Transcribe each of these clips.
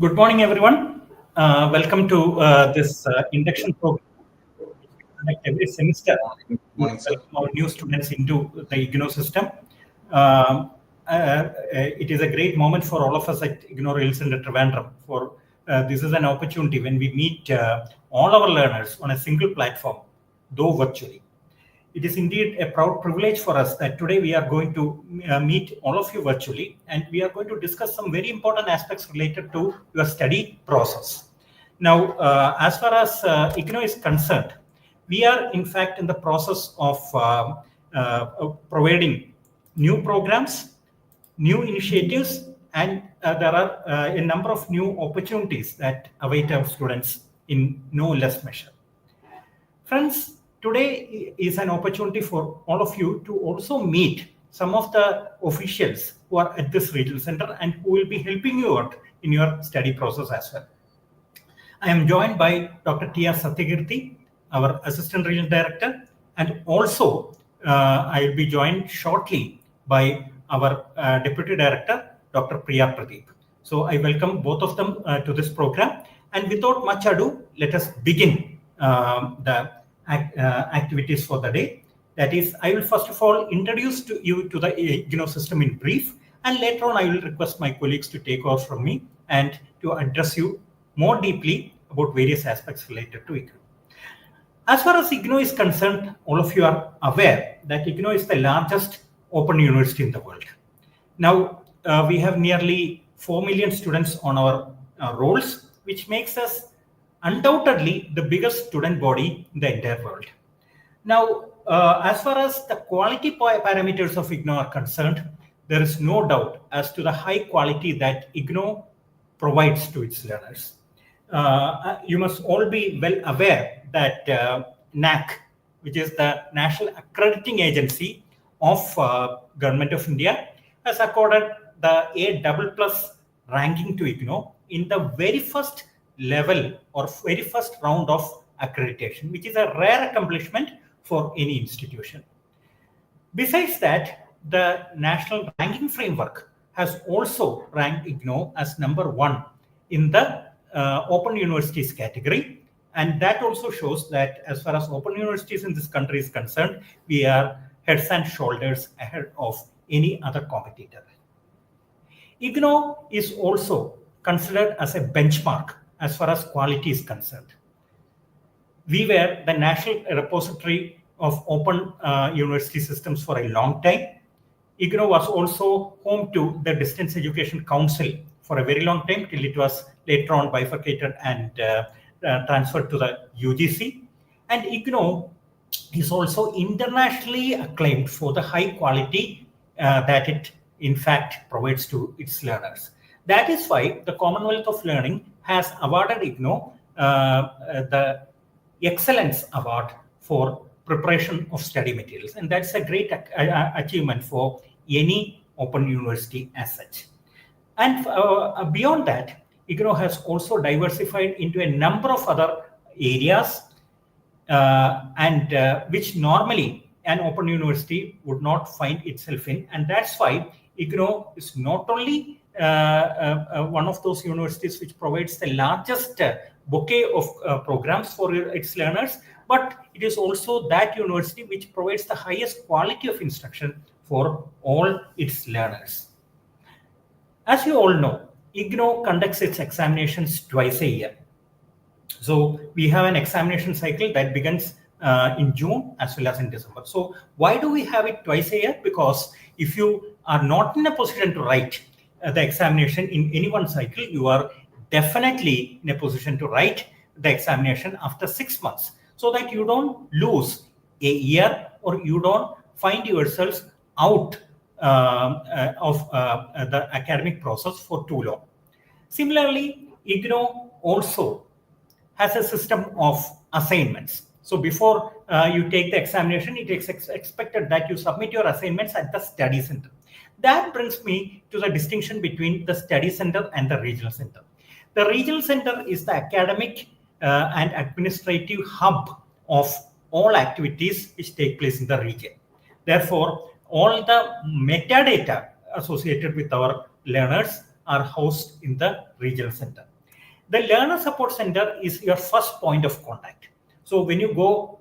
Good morning, everyone. Welcome to this induction program conduct every semester Good to morning, sir. welcome our new students into the IGNOU system. Um, it is a great moment for all of us at IGNOU Regional Centre Trivandrum. For this is an opportunity when we meet all our learners on a single platform, though virtually. It is indeed a proud privilege for us that today we are going to meet all of you virtually, and we are going to discuss some very important aspects related to your study process. Now, as far as IGNOU is concerned, we are in fact in the process of providing new programs, new initiatives, and there are a number of new opportunities that await our students in no less measure. Friends, today is an opportunity for all of you to also meet some of the officials who are at this regional center and who will be helping you out in your study process as well. I am joined by Dr. T.R. Satyakirti, our Assistant Regional Director, and also I will be joined shortly by our Deputy Director, Dr. Priya Pradeep. So I welcome both of them to this program. And without much ado, let us begin the activities for the day. That is, I will first of all introduce you to the IGNOU system in brief, and later on I will request my colleagues to take over from me and to address you more deeply about various aspects related to IGNOU. As far as IGNOU is concerned, all of you are aware that IGNOU is the largest open university in the world. Now, we have nearly 4 million students on our rolls, which makes us undoubtedly the biggest student body in the entire world. Now, as far as the quality parameters of IGNOU are concerned, there is no doubt as to the high quality that IGNOU provides to its learners. You must all be well aware that NAC, which is the National Accrediting Agency of Government of India, has accorded the A++ ranking to IGNOU in the very first level or very first round of accreditation, which is a rare accomplishment for any institution. Besides that, the National Ranking Framework has also ranked IGNOU as #1 in the Open Universities category. And that also shows that as far as open universities in this country is concerned, we are heads and shoulders ahead of any other competitor. IGNOU is also considered as a benchmark as far as quality is concerned. We were the national repository of open university systems for a long time. IGNOU was also home to the Distance Education Council for a very long time till it was later on bifurcated and transferred to the UGC. And IGNOU is also internationally acclaimed for the high quality that it in fact provides to its learners. That is why the Commonwealth of Learning has awarded IGNOU the Excellence Award for preparation of study materials. And that's a great achievement for any open university as such. And beyond that, IGNOU has also diversified into a number of other areas which normally an open university would not find itself in. And that's why IGNOU is not only one of those universities which provides the largest bouquet of programs for its learners, but it is also that university which provides the highest quality of instruction for all its learners. As you all know, IGNOU conducts its examinations twice a year. So we have an examination cycle that begins in June as well as in December. So why do we have it twice a year? Because if you are not in a position to write the examination in any one cycle, you are definitely in a position to write the examination after 6 months, so that you don't lose a year or you don't find yourselves out of the academic process for too long. Similarly, IGNOU also has a system of assignments. So before you take the examination, it is expected that you submit your assignments at the study center. That brings me to the distinction between the study center and the regional center. The regional center is the academic and administrative hub of all activities which take place in the region. Therefore, all the metadata associated with our learners are housed in the regional center. The Learner Support Center is your first point of contact. So when you go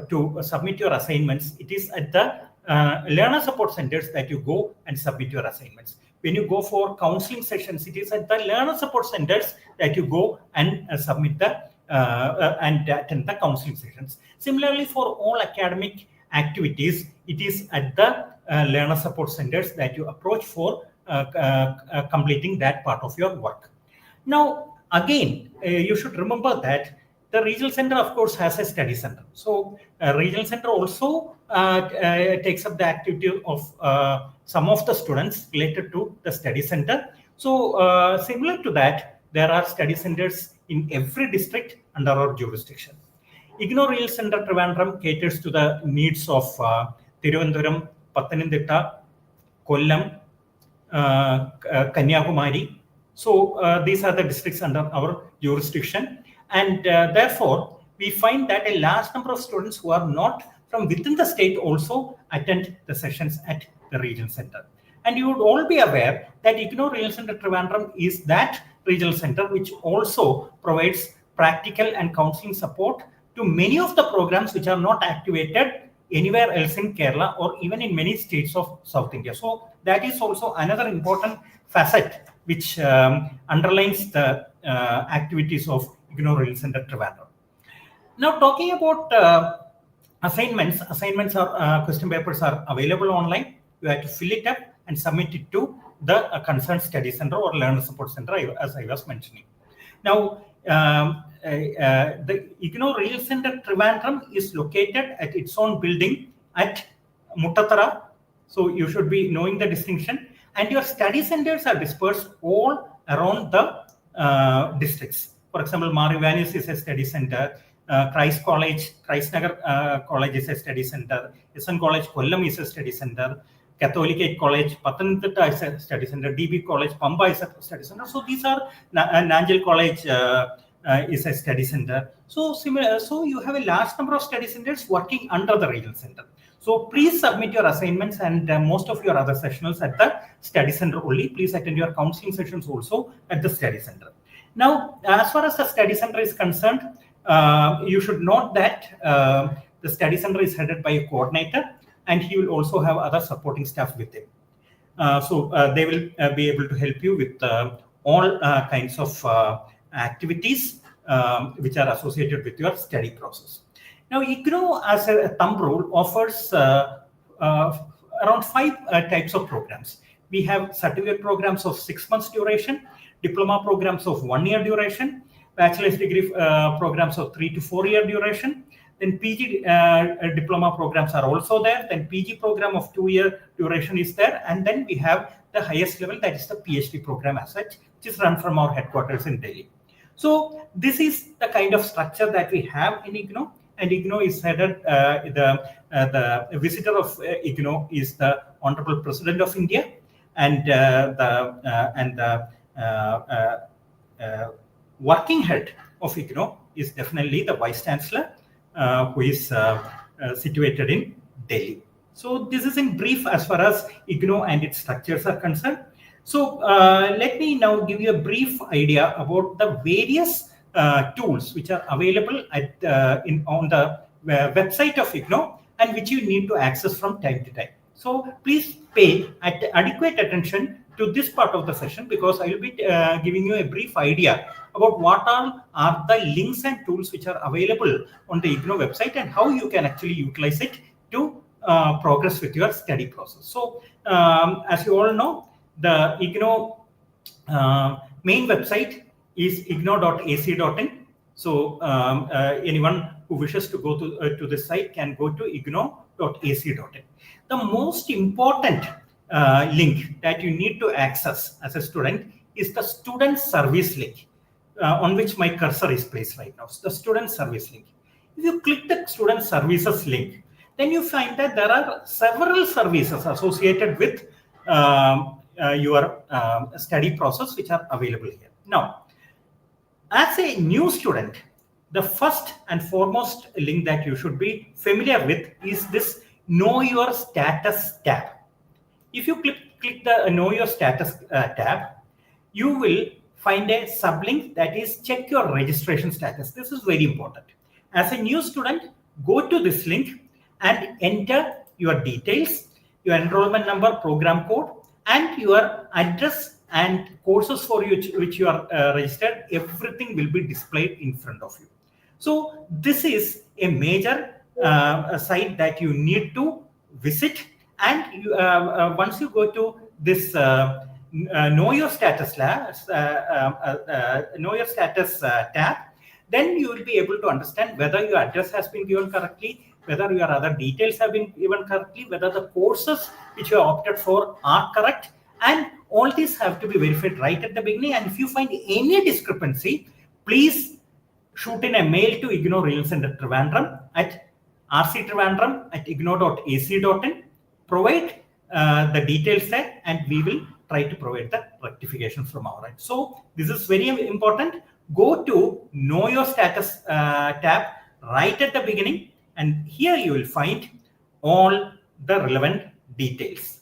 to submit your assignments, it is at the learner support centers that you go and submit your assignments. When you go for counseling sessions, it is at the learner support centers that you go and submit the and attend the counseling sessions. Similarly, for all academic activities, it is at the learner support centers that you approach for completing that part of your work. Now, again, you should remember that the regional center, of course, has a study center. So, regional center also takes up the activity of some of the students related to the study center. So, similar to that, there are study centers in every district under our jurisdiction. IGNOU Regional Centre Trivandrum caters to the needs of Tiruvandhuram, Pathanamthitta, Kollam, Kanyakumari. So these are the districts under our jurisdiction, and therefore we find that a large number of students who are not from within the state also attend the sessions at the regional center. And you would all be aware that IGNOU Regional Centre Trivandrum is that regional center which also provides practical and counseling support to many of the programs which are not activated anywhere else in Kerala or even in many states of South India. So that is also another important facet which underlines the activities of IGNOU Regional Centre Trivandrum. Now, talking about assignments are question papers are available online. You have to fill it up and submit it to the concerned study center or learner support center, as I was mentioning. Now, the IGNOU Regional Centre Trivandrum is located at its own building at Muttathara. So you should be knowing the distinction. And your study centers are dispersed all around the districts. For example, Marivanis is a study center. Christ College, Christ Nagar College is a study center. SN College, Kollam is a study center. Catholic College, Pathanamthitta is a study center. DB College, Pamba is a study center. So these are Nanjal College is a study center. So similar. So you have a large number of study centers working under the regional center. So please submit your assignments and most of your other sessionals at the study center only. Please attend your counseling sessions also at the study center. Now, as far as the study center is concerned, you should note that the study center is headed by a coordinator, and he will also have other supporting staff with him. So they will be able to help you with all kinds of activities which are associated with your study process. Now, IGNOU, as a thumb rule, offers around 5 types of programs. We have certificate programs of 6 months duration, diploma programs of 1 year duration, bachelor's degree programs of 3 to 4 year duration. Then PG diploma programs are also there. Then PG program of 2 year duration is there. And then we have the highest level, that is the PhD program as such, which is run from our headquarters in Delhi. So this is the kind of structure that we have in IGNOU. And IGNOU is headed, the visitor of IGNOU is the Honorable President of India, and the working head of IGNOU is definitely the Vice Chancellor, who is situated in Delhi. So this is in brief as far as IGNOU and its structures are concerned. So let me now give you a brief idea about the various tools which are available at on the website of IGNOU and which you need to access from time to time. So please pay adequate attention to this part of the session, because I will be giving you a brief idea about what are the links and tools which are available on the IGNOU website and how you can actually utilize it to progress with your study process. So as you all know, the IGNOU main website is ignou.ac.in. So anyone who wishes to go to this site can go to ignou.ac.in. The most important link that you need to access as a student is the student service link, on which my cursor is placed right now. So the student service link. If you click the student services link, then you find that there are several services associated with your study process which are available here. Now, as a new student, the first and foremost link that you should be familiar with is this Know Your Status tab. If you click the Know Your Status tab, you will find a sublink that is check your registration status. This is very important. As a new student, go to this link and enter your details, your enrollment number, program code, and your address and courses for which you are registered. Everything will be displayed in front of you. So this is a major site that you need to visit, and you, once you go to this know your status tab, then you will be able to understand whether your address has been given correctly, whether your other details have been given correctly, whether the courses which you have opted for are correct, and all these have to be verified right at the beginning. And if you find any discrepancy, please shoot in a mail to IGNOU Regional Centre Trivandrum at rctrivandrum@ignou.ac.in. Provide the details there, and we will try to provide the rectification from our end. So this is very important. Go to Know Your Status tab right at the beginning, and here you will find all the relevant details.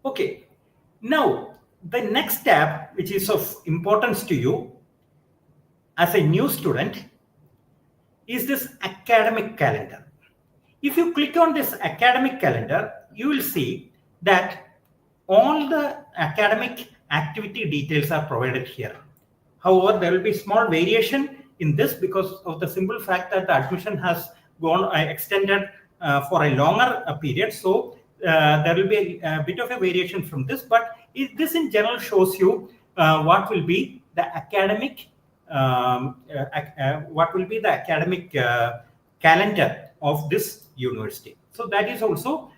Okay, now the next tab, which is of importance to you as a new student, is this academic calendar. If you click on this academic calendar, you will see that all the academic activity details are provided here. However, there will be small variation in this because of the simple fact that the admission has gone extended for a longer period. So there will be a bit of a variation from this, but this in general shows you what will be the academic calendar of this university. So that is also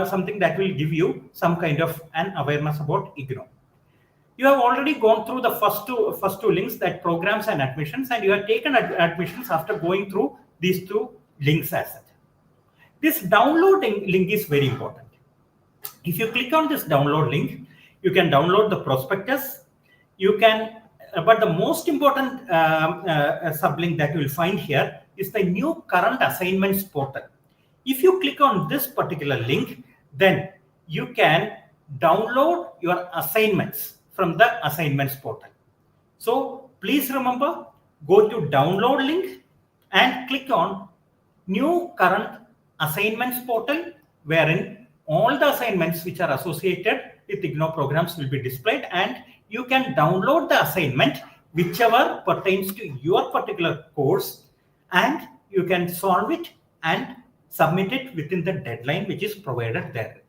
something that will give you some kind of an awareness about IGNOU. You have already gone through the first two links, that programs and admissions, and you have taken admissions after going through these two links as it. This downloading link is very important. If you click on this download link, you can download the prospectus. You can, but the most important sublink that you will find here is the new current assignments portal. If you click on this particular link, then you can download your assignments from the assignments portal. So please remember, go to download link and click on new current assignments portal, wherein all the assignments which are associated with IGNOU programs will be displayed, and you can download the assignment whichever pertains to your particular course, and you can solve it and submit it within the deadline which is provided there.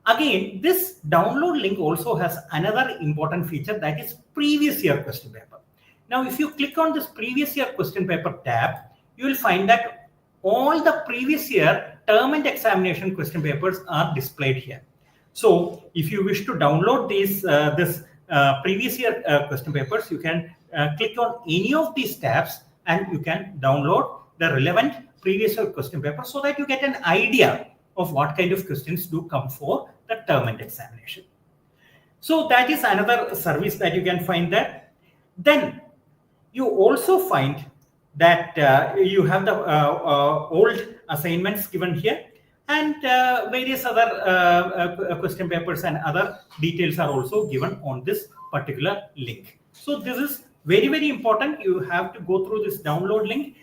Again, this download link also has another important feature, that is previous year question paper. Now, if you click on this previous year question paper tab, you will find that all the previous year term and examination question papers are displayed here. So if you wish to download these previous year question papers, you can click on any of these tabs and you can download the relevant previous year question paper so that you get an idea of what kind of questions do come for the term and examination. So that is another service that you can find there. Then you also find that you have the old assignments given here, and various other question papers and other details are also given on this particular link. So this is very, very important. You have to go through this download link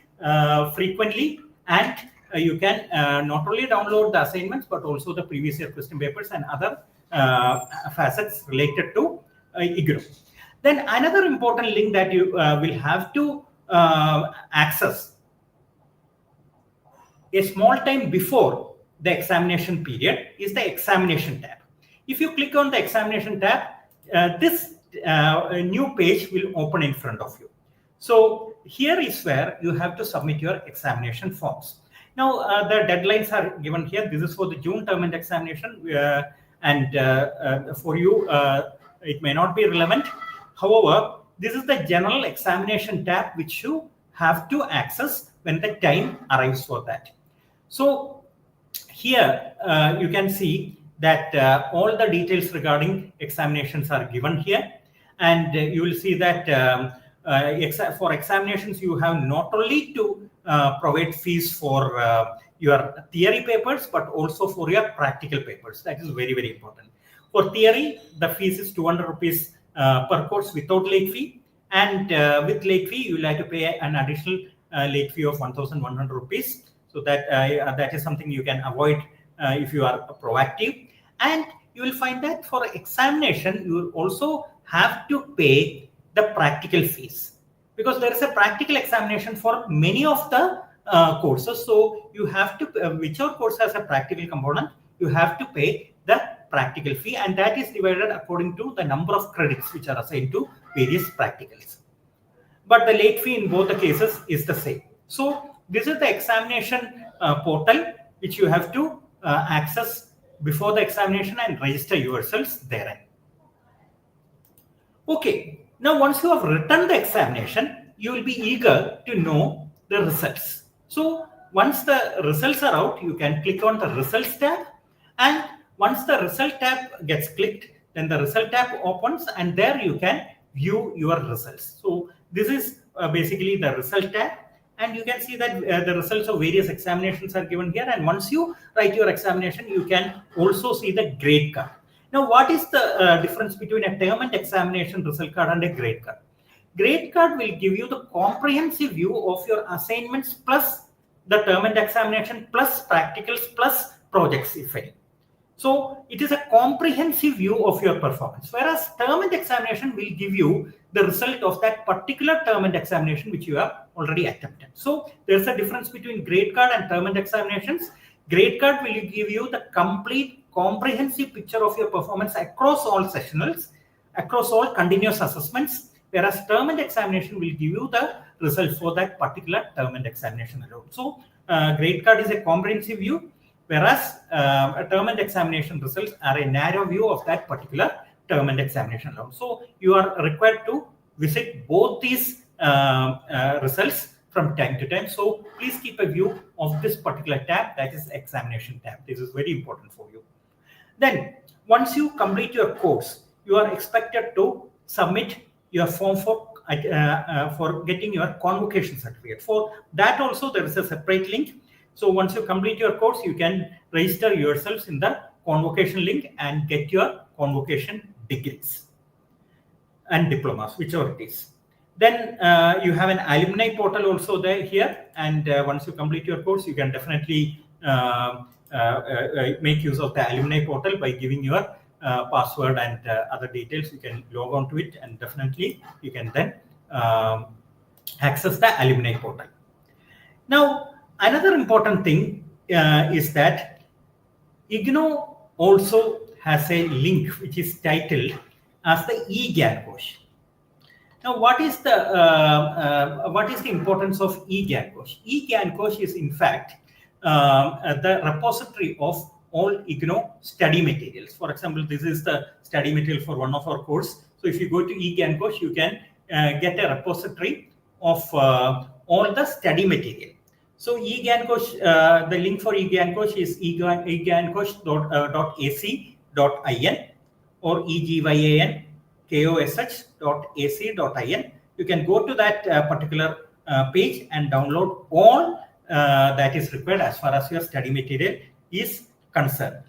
frequently, and you can not only download the assignments but also the previous year question papers and other facets related to IGNOU. Then another important link that you will have to access a small time before the examination period is the examination tab. If you click on the examination tab, this new page will open in front of you. So here is where you have to submit your examination forms. Now the deadlines are given here. This is for the June term and examination, and for you it may not be relevant. However, this is the general examination tab which you have to access when the time arrives for that. So here you can see that all the details regarding examinations are given here, and you will see that for examinations you have not only to provide fees for your theory papers, but also for your practical papers. That is very, very important. For theory, the fees is 200 rupees per course without late fee, and with late fee, you will have to pay an additional late fee of 1,100 rupees. So that is something you can avoid if you are proactive. And you will find that for examination, you will also have to pay the practical fees, because there is a practical examination for many of the courses. So you have to, whichever course has a practical component, you have to pay the practical fee, and that is divided according to the number of credits which are assigned to various practicals. But the late fee in both the cases is the same. So this is the examination portal which you have to access before the examination and register yourselves therein. Okay, now once you have written the examination, you will be eager to know the results. So once the results are out, you can click on the results tab, and once the result tab gets clicked, then the result tab opens, and there you can view your results. So this is basically the result tab, and you can see that the results of various examinations are given here. And once you write your examination, you can also see the grade card. Now, what is the difference between a term and examination result card and a grade card? Grade card will give you the comprehensive view of your assignments plus the term and examination plus practicals plus projects, if any. So it is a comprehensive view of your performance, whereas term and examination will give you the result of that particular term and examination which you have already attempted. So there's a difference between grade card and term and examinations. Grade card will give you the complete comprehensive picture of your performance across all sessionals, across all continuous assessments, whereas term and examination will give you the result for that particular term and examination alone. So grade card is a comprehensive view, whereas term and examination results are a narrow view of that particular term and examination alone. So you are required to visit both these results from time to time. So please keep a view of this particular tab, that is examination tab. This is very important for you. Then once you complete your course, you are expected to submit your form for getting your convocation certificate. For that also there is a separate link. So once you complete your course, you can register yourselves in the convocation link and get your convocation degrees and diplomas, whichever it is. Then you have an alumni portal also there here, and once you complete your course, you can definitely make use of the alumni portal by giving your password and other details. You can log on to it, and definitely you can then access the alumni portal. Now, another important thing is that IGNOU also has a link which is titled as the eGyanKosh. Now, what is the importance of eGyanKosh? eGyanKosh is in fact the repository of all IGNOU study materials. For example, this is the study material for one of our course. So if you go to eGyanKosh, you can get a repository of all the study material. So eGyanKosh, the link for eGyanKosh is egyankosh.ac.in or egyankosh.ac.in. You can go to that particular page and download all that is required as far as your study material is concerned.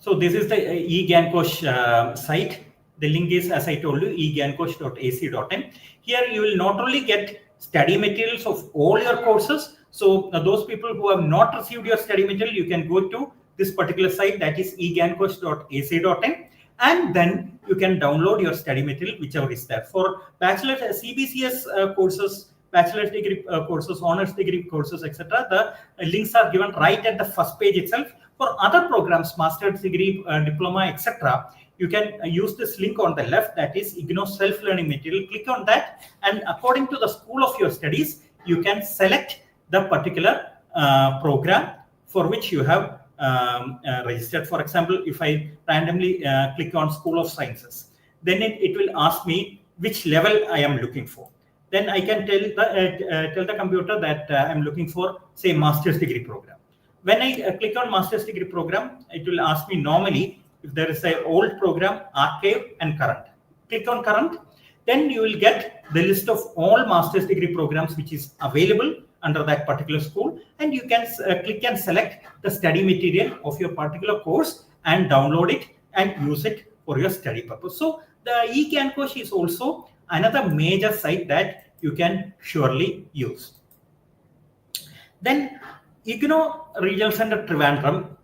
So this is the eGyanKosh site. The link is, as I told you, egyankosh.ac.in. Here you will not only get study materials of all your courses. So those people who have not received your study material, you can go to this particular site, that is egyankosh.ac.in, and then you can download your study material, whichever is there. For bachelor's CBCS courses, bachelor's degree courses, honors degree courses, etc., the links are given right at the first page itself. For other programs, master's degree, diploma, etc., you can use this link on the left, that is IGNOU self-learning material. Click on that, and according to the school of your studies, you can select the particular program for which you have registered. For example, if I randomly click on School of Sciences, then it will ask me which level I am looking for. Then I can tell the computer that I'm looking for, say, master's degree program. When I click on master's degree program, it will ask me normally if there is an old program, archive and current. Click on current, then you will get the list of all master's degree programs which is available under that particular school, and you can click and select the study material of your particular course and download it and use it for your study purpose. So the eCancoach is also another major site that you can surely use. Then IGNOU Regional Centre Trivandrum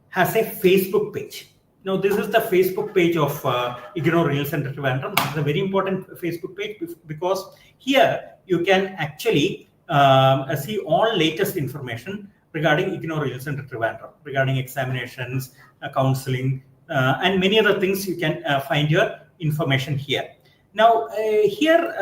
has a Facebook page. Now, this is the Facebook page of IGNOU Regional Centre Trivandrum. This is a very important Facebook page because here you can actually see all latest information regarding IGNOU Regional Centre Trivandrum, regarding examinations, counseling, and many other things. You can find your information here. Now, here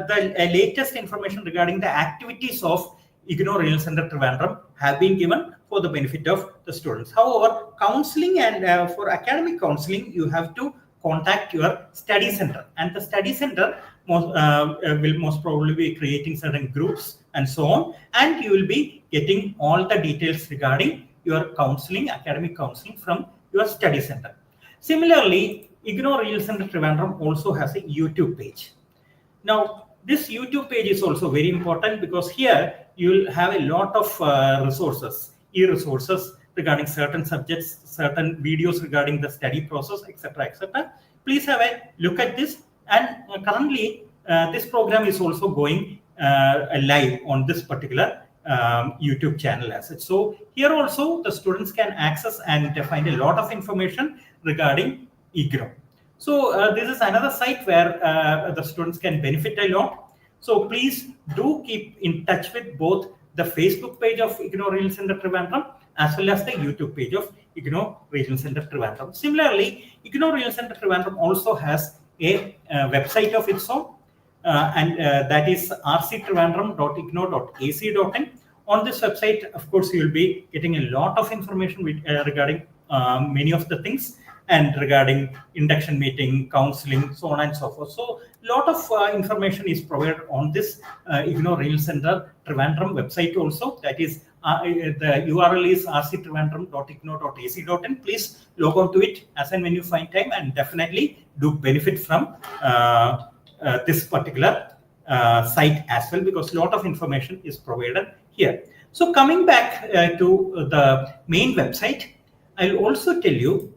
the latest information regarding the activities of IGNOU Regional Centre Trivandrum have been given for the benefit of the students. However, counseling and for academic counseling, you have to contact your study center, and the study center will most probably be creating certain groups and so on, and you will be getting all the details regarding your counseling, academic counseling from your study center. Similarly, IGNOU Regional Centre Trivandrum also has a YouTube page. Now, this YouTube page is also very important because here you will have a lot of resources, e-resources regarding certain subjects, certain videos regarding the study process, etc., etc. Please have a look at this. And currently, this program is also going live on this particular YouTube channel as such. So here also the students can access and find a lot of information regarding IGNOU. So this is another site where the students can benefit a lot. So please do keep in touch with both the Facebook page of IGNOU Regional Centre Trivandrum as well as the YouTube page of IGNOU Regional Centre Trivandrum. Similarly, IGNOU Regional Centre Trivandrum also has a website of its own, and that is rctrivandrum.ignou.ac.in. On this website, of course, you will be getting a lot of information regarding many of the things, and regarding induction meeting, counseling, so on and so forth. So a lot of information is provided on this IGNOU Regional Centre Trivandrum website also. That is, the URL is rctrivandrum.ignou.ac.in. Please log on to it as and when you find time, and definitely do benefit from this particular site as well, because a lot of information is provided here. So coming back to the main website, I'll also tell you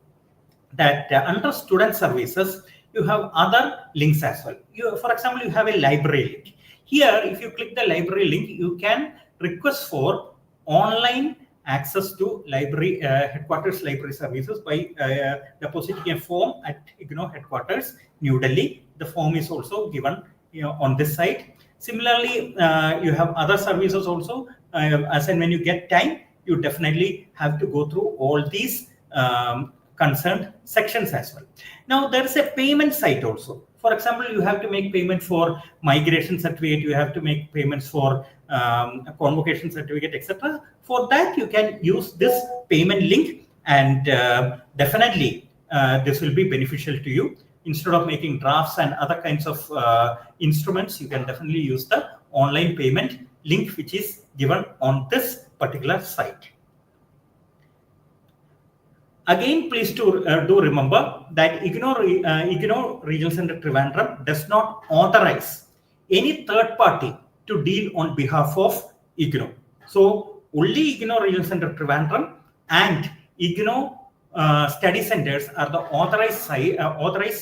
that under student services, you have other links as well. For example, you have a library link. Here, if you click the library link, you can request for online access to library headquarters library services by depositing a form at IGNOU headquarters, New Delhi. The form is also given on this site. Similarly, you have other services also. As and when you get time, you definitely have to go through all these concerned sections as well. Now, there is a payment site also. For example, you have to make payment for migration certificate, you have to make payments for convocation certificate, etc. For that, you can use this payment link, and definitely this will be beneficial to you. Instead of making drafts and other kinds of instruments, you can definitely use the online payment link which is given on this particular site. Again, please do remember that IGNOU Regional Centre Trivandrum does not authorize any third party to deal on behalf of IGNOU. So only IGNOU Regional Centre Trivandrum and IGNOU study centers are the authorized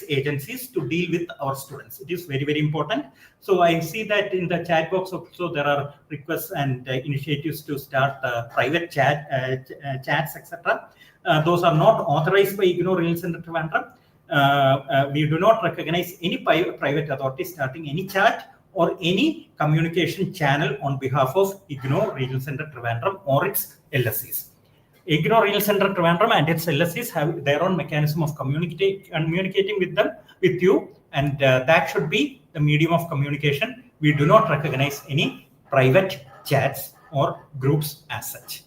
agencies to deal with our students. It is very, very important. So I see that in the chat box also there are requests and initiatives to start private chats, etc. Those are not authorized by IGNOU Regional Centre Trivandrum. We do not recognize any private authority starting any chat or any communication channel on behalf of IGNOU Regional Centre Trivandrum or its LSCs. IGNOU Regional Centre Trivandrum and its LSCs have their own mechanism of communicating with you, and that should be the medium of communication. We do not recognize any private chats or groups as such.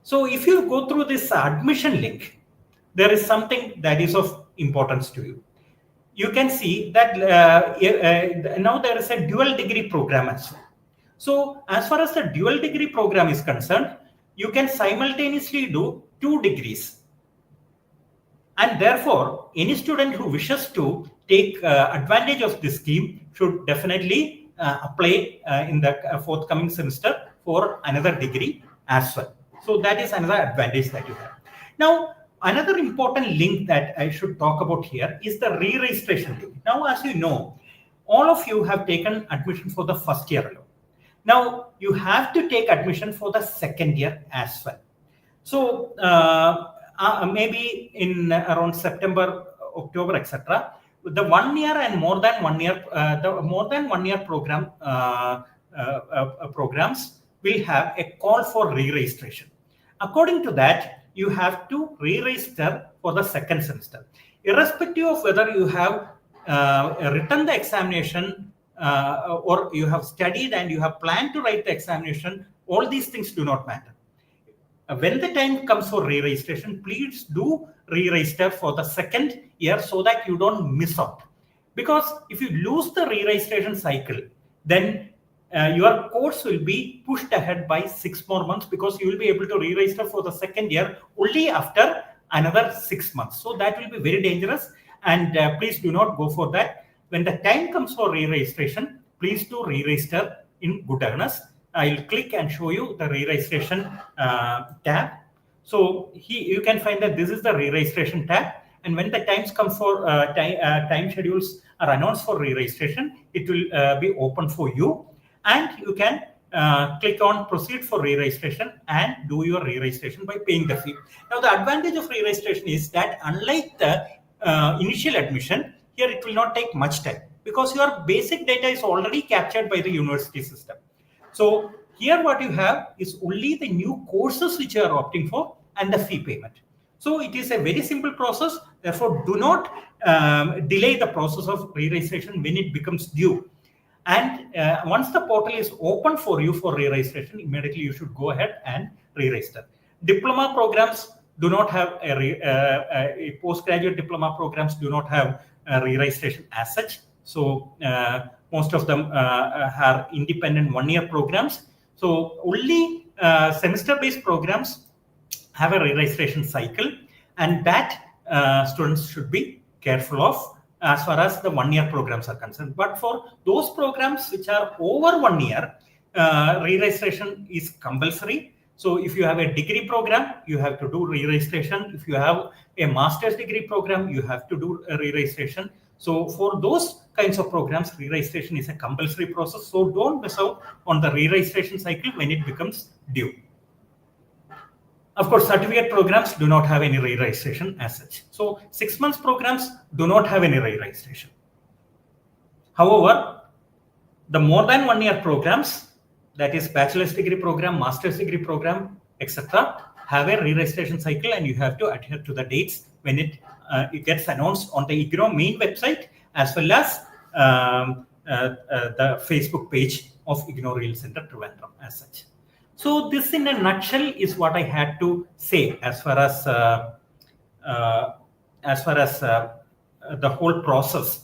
So if you go through this admission link, there is something that is of importance to you. You can see that now there is a dual degree program as well. So as far as the dual degree program is concerned, you can simultaneously do 2 degrees. And therefore, any student who wishes to take advantage of this scheme should definitely apply in the forthcoming semester for another degree as well. So that is another advantage that you have. Now, another important link that I should talk about here is the re-registration link. Now, as you know, all of you have taken admission for the first year alone. Now, you have to take admission for the second year as well. So maybe in around September, October, etc., the 1 year and more than 1 year, the more than 1 year program programs will have a call for re-registration. According to that, you have to re-register for the second semester, irrespective of whether you have written the examination or you have studied and you have planned to write the examination. All these things do not matter. When the time comes for re-registration, please do re-register for the second year so that you don't miss out. Because if you lose the re-registration cycle, then your course will be pushed ahead by 6 more months, because you will be able to re-register for the second year only after another 6 months. So that will be very dangerous, and please do not go for that. When the time comes for re-registration, please do re-register in good earnest. I'll click and show you the re-registration tab. So you can find that this is the re-registration tab, and when the times come for time schedules are announced for re-registration, it will be open for you, and you can click on proceed for re-registration and do your re-registration by paying the fee. Now, the advantage of re-registration is that unlike the initial admission, here it will not take much time, because your basic data is already captured by the university system. So here what you have is only the new courses which you are opting for and the fee payment. So it is a very simple process. Therefore, do not delay the process of re-registration when it becomes due. And once the portal is open for you for re-registration, immediately you should go ahead and re-register. Diploma programs do not have a postgraduate diploma programs do not have re-registration as such. So most of them are independent 1 year programs. So only semester-based programs have a re-registration cycle, and that students should be careful of as far as the 1 year programs are concerned. But for those programs which are over 1 year, re-registration is compulsory. So if you have a degree program, you have to do re-registration. If you have a master's degree program, you have to do a re-registration. So for those kinds of programs, re-registration is a compulsory process. So don't miss out on the re-registration cycle when it becomes due. Of course, certificate programs do not have any re-registration as such. So 6 months programs do not have any re-registration. However, the more than 1 year programs, that is bachelor's degree program, master's degree program, etc., have a re-registration cycle, and you have to adhere to the dates when it gets announced on the IGNOU main website, as well as the Facebook page of IGNOU Regional Centre Trivandrum as such. So this in a nutshell is what I had to say as far as the whole process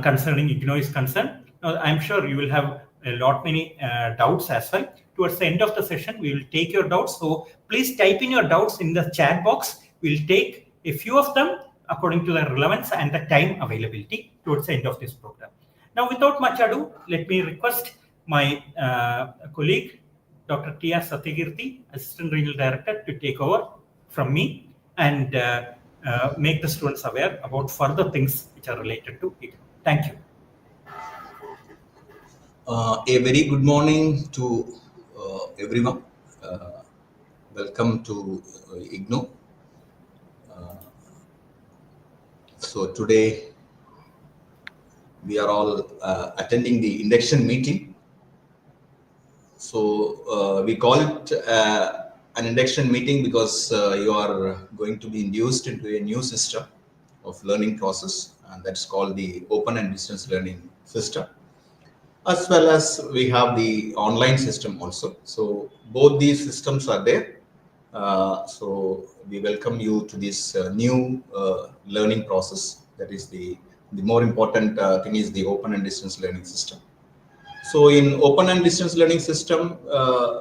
concerning IGNOU is concerned. I'm sure you will have a lot many doubts as well. Towards the end of the session, we will take your doubts. So please type in your doubts in the chat box. We'll take a few of them according to the relevance and the time availability towards the end of this program. Now, without much ado, let me request my colleague, Dr. T.R. Satyakirti, Assistant Regional Director, to take over from me and make the students aware about further things which are related to IGNOU. Thank you. A very good morning to everyone. Welcome to IGNOU. So today we are all attending the induction meeting. So we call it an induction meeting because you are going to be induced into a new system of learning process, and that's called the open and distance learning system. As well as we have the online system also. So both these systems are there. So we welcome you to this new learning process. That is the more important thing is the open and distance learning system. So in open and distance learning system,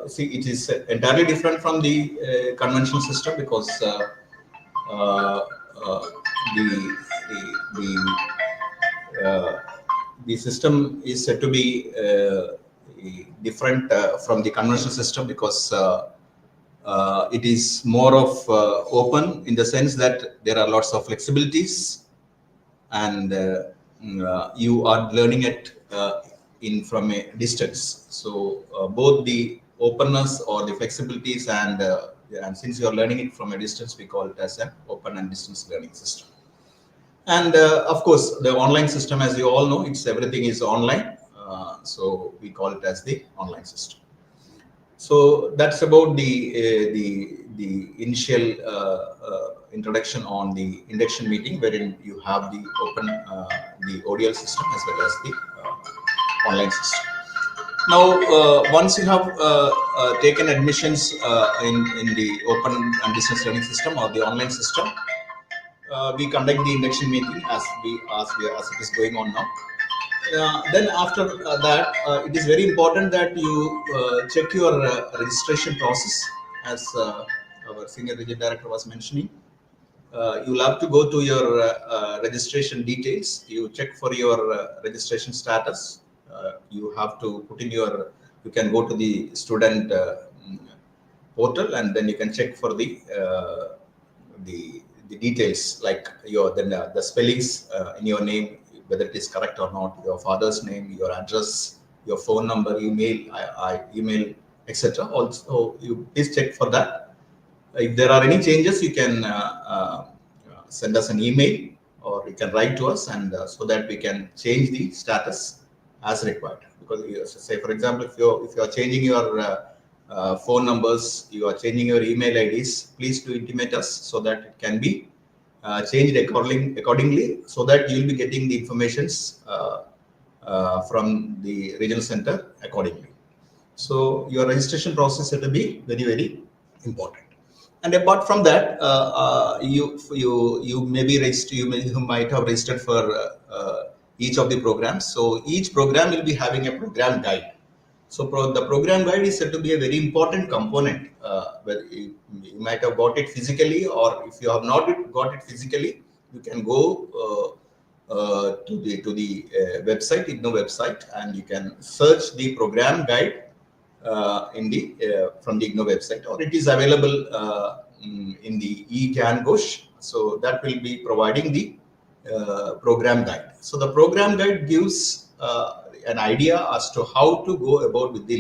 see, it is entirely different from the conventional system, because the the the system is said to be different from the conventional system because it is more of open in the sense that there are lots of flexibilities, and you are learning it in from a distance. So both the openness or the flexibilities, and since you are learning it from a distance, we call it as an open and distance learning system. And of course, the online system, as you all know, it's everything is online. So we call it as the online system. So that's about the initial introduction on the induction meeting, wherein you have the open the ODL system as well as the online system. Now, once you have taken admissions in the open and distance learning system or the online system, we conduct the induction meeting as it is going on now. Then after that, it is very important that you check your registration process, as our senior region director was mentioning. You'll have to go to your registration details. You check for your registration status. You have to put in your. You can go to the student portal, and then you can check for the details, like your the spellings in your name, whether it is correct or not, your father's name, your address, your phone number, email, etc. Also, you please check for that. If there are any changes, you can send us an email, or you can write to us, and so that we can change the status as required. Because say, for example, if you are changing your phone numbers, you are changing your email IDs, please do intimate us so that it can be changed accordingly, so that you will be getting the informations from the regional center accordingly. So your registration process has to be very, very important. And apart from that, you may be registered. You might have registered for each of the programs. So each program will be having a program guide. So the program guide is said to be a very important component. Where you might have got it physically, or if you have not got it physically, you can go to the website, IGNOU website, and you can search the program guide from the IGNOU website, or it is available in the IGNOU. So that will be providing the program guide. So the program guide gives an idea as to how to go about with the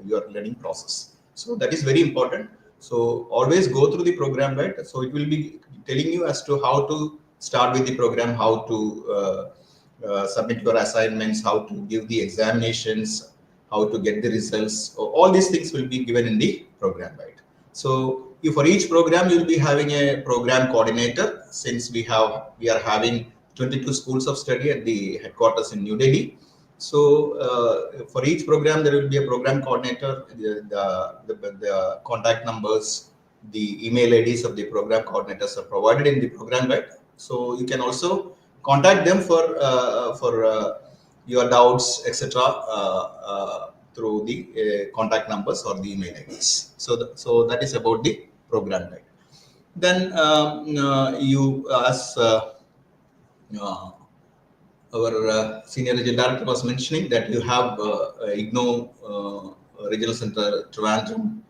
your learning process. So that is very important. So always go through the program guide. So it will be telling you as to how to start with the program, how to submit your assignments, how to give the examinations, how to get the results. All these things will be given in the program guide. So for each program, you will be having a program coordinator. Since we are having 22 schools of study at the headquarters in New Delhi. So for each program, there will be a program coordinator. The contact numbers, the email IDs of the program coordinators are provided in the program guide. So you can also contact them for your doubts, etc. Through the contact numbers or the email IDs. So that is about the program guide. Then you as our senior regional director was mentioning that you have IGNOU Regional Centre Trivandrum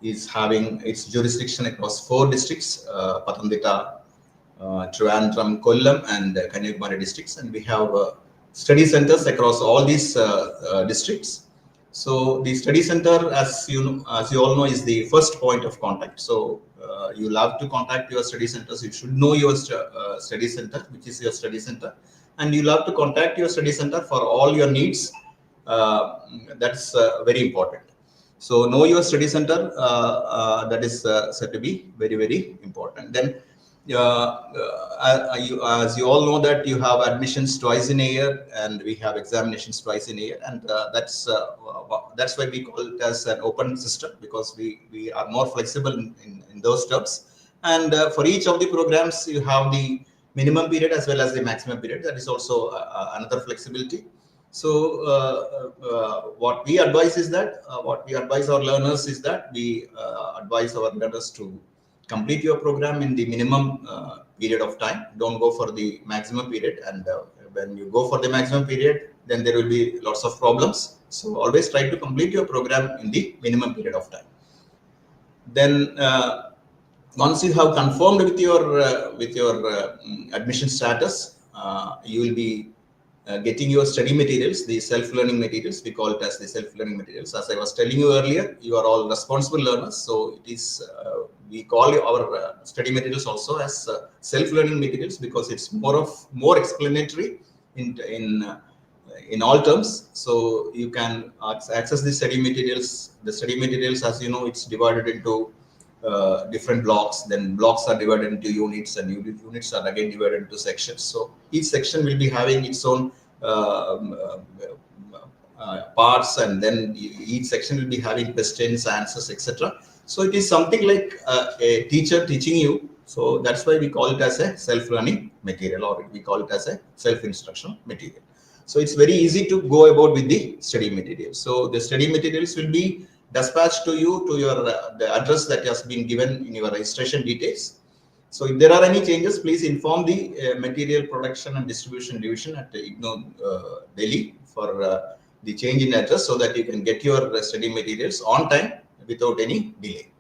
is having its jurisdiction across 4 districts: Pathanamthitta, Trivandrum, Kollam, and Kanyakumari districts, and we have study centers across all these districts. So the study center, as you all know, is the first point of contact. So you'll have to contact your study centers. You should know your study center, which is your study center, and you'll have to contact your study center for all your needs. That's very important. So know your study center. That is said to be very, very important. Then as you all know that you have admissions twice in a year, and we have examinations twice in a year, and that's why we call it as an open system, because we are more flexible in those terms. And for each of the programs, you have the minimum period as well as the maximum period. That is also another flexibility. So what we advise our learners is that we advise our learners to complete your program in the minimum period of time. Don't go for the maximum period. And when you go for the maximum period, then there will be lots of problems. So always try to complete your program in the minimum period of time. Then once you have confirmed with your admission status, you will be getting your study materials, the self-learning materials. We call it as the self-learning materials. As I was telling you earlier, you are all responsible learners. So it is, we call our study materials also as self-learning materials, because it's more explanatory in all terms. So you can access the study materials. The study materials, as you know, it's divided into different blocks. Then blocks are divided into units, and units are again divided into sections. So each section will be having its own parts, and then each section will be having questions, answers, etc. So it is something like a teacher teaching you. So that's why we call it as a self-learning material, or we call it as a self-instructional material. So it's very easy to go about with the study materials. So the study materials will be dispatched to you to your the address that has been given in your registration details. So if there are any changes, please inform the Material Production and Distribution Division at IGNOU Delhi for the change in address, so that you can get your study materials on time without any delay.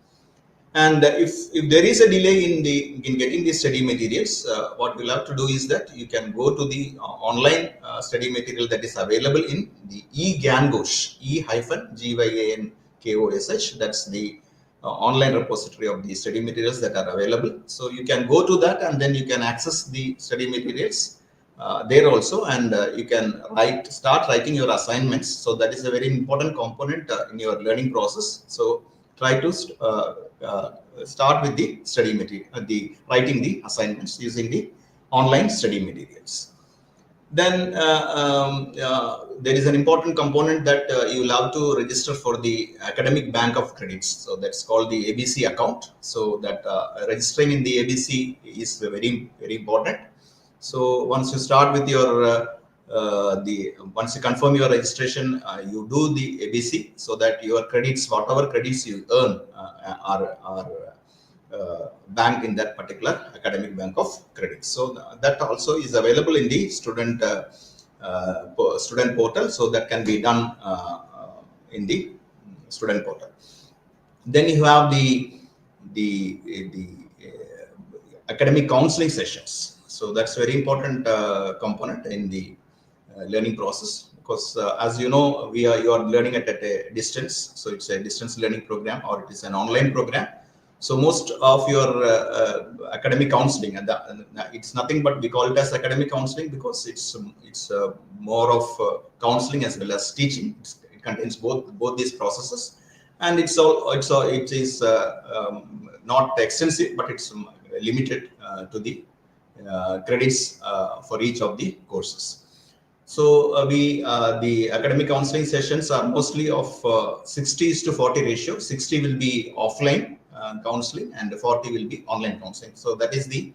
And if there is a delay in getting the study materials, what we'll have to do is that you can go to the online study material that is available in the IGNOU, E-GYANKOSH. That's the online repository of the study materials that are available. So you can go to that, and then you can access the study materials there also, and you can start writing your assignments. So that is a very important component in your learning process. So try to start with the study material, writing the assignments using the online study materials. Then there is an important component that you will have to register for the academic bank of credits. So that's called the ABC account. So that registering in the ABC is very, very important. So once you start with your once you confirm your registration, you do the ABC, so that your credits, whatever credits you earn, are banked in that particular academic bank of credits. So that also is available in the student portal. So that can be done in the student portal. Then you have the academic counseling sessions. So that's very important component in the learning process, because as you know, you are learning at a distance. So it's a distance learning program, or it is an online program. So most of your academic counseling, and it's nothing but we call it as academic counseling, because it's more of counseling as well as teaching. It contains both these processes, and it is not extensive, but it's limited to the credits for each of the courses. So the academic counseling sessions are mostly of 60:40 ratio. 60 will be offline counseling, and 40 will be online counseling. So that is the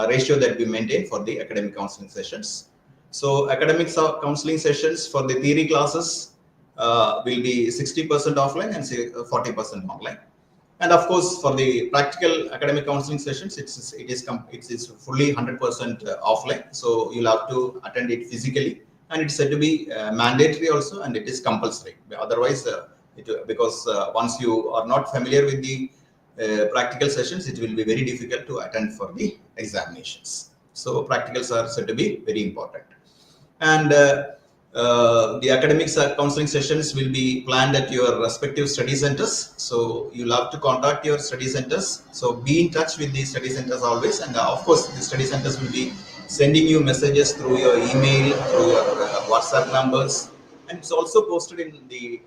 ratio that we maintain for the academic counseling sessions. So academic counseling sessions for the theory classes will be 60% offline and 40% online. And of course, for the practical academic counseling sessions, it is fully 100% offline. So you'll have to attend it physically, and it's said to be mandatory also, and it is compulsory. Otherwise, because once you are not familiar with the practical sessions, it will be very difficult to attend for the examinations. So practicals are said to be very important. And the academic counseling sessions will be planned at your respective study centers. So you'll have to contact your study centers. So be in touch with the study centers always. And of course, the study centers will be sending you messages through your email, through your WhatsApp numbers. And it's also posted in the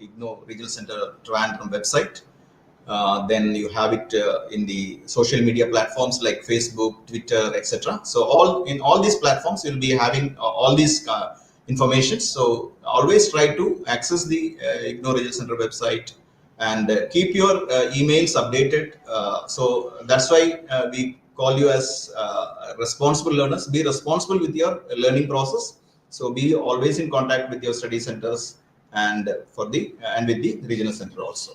IGNOU Regional Centre Trivandrum website. Then you have it in the social media platforms like Facebook, Twitter, etc. So in all these platforms, you'll be having all these information. So always try to access the IGNOU Regional Centre website, and keep your emails updated. So that's why we call you as responsible learners. Be responsible with your learning process. So be always in contact with your study centers and with the regional center also.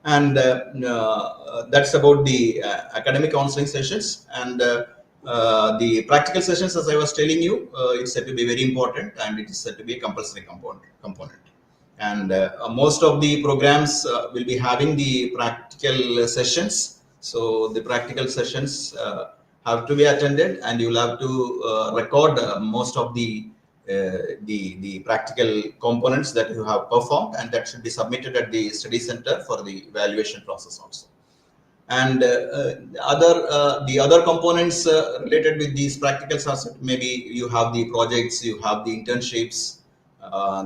And that's about the academic counseling sessions. And the practical sessions, as I was telling you, it's said to be very important, and it is said to be a compulsory component. And most of the programs will be having the practical sessions. So the practical sessions have to be attended, and you will have to record most of the practical components that you have performed, and that should be submitted at the study center for the evaluation process also. And the other components related with these practicals are maybe you have the projects, you have the internships,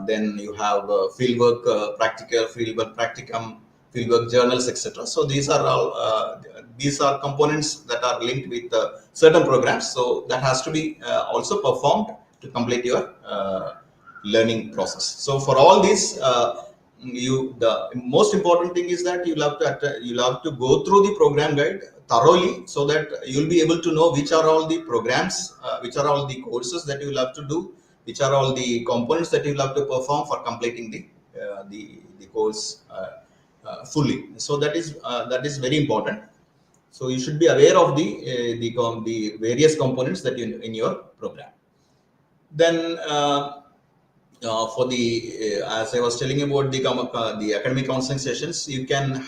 then you have fieldwork practicum, fieldwork journals, etc. So these are components that are linked with certain programs. So that has to be also performed to complete your learning process. So for all these, the most important thing is that you'll have to go through the program guide thoroughly, so that you'll be able to know which are all the programs, which are all the courses that you'll have to do, which are all the components that you'll have to perform for completing the course fully. So that is very important. So you should be aware of the various components that you in your program. Then for the as I was telling about the academic counseling sessions, you can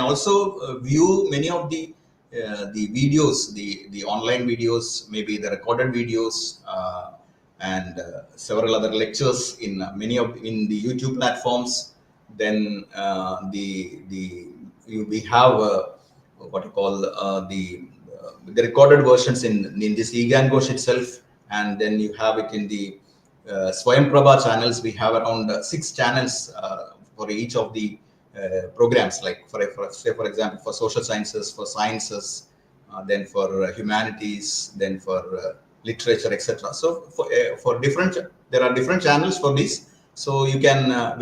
also view many of the videos, the online videos, maybe the recorded videos, and several other lectures in in the YouTube platforms. Then we have what you call the recorded versions in this IGNOU itself, and then you have it in the Swayam Prabha channels. We have around 6 channels for each of the programs, like for example, for social sciences, for sciences, then for humanities, then for literature, etc. So for different, there are different channels for this. So you can the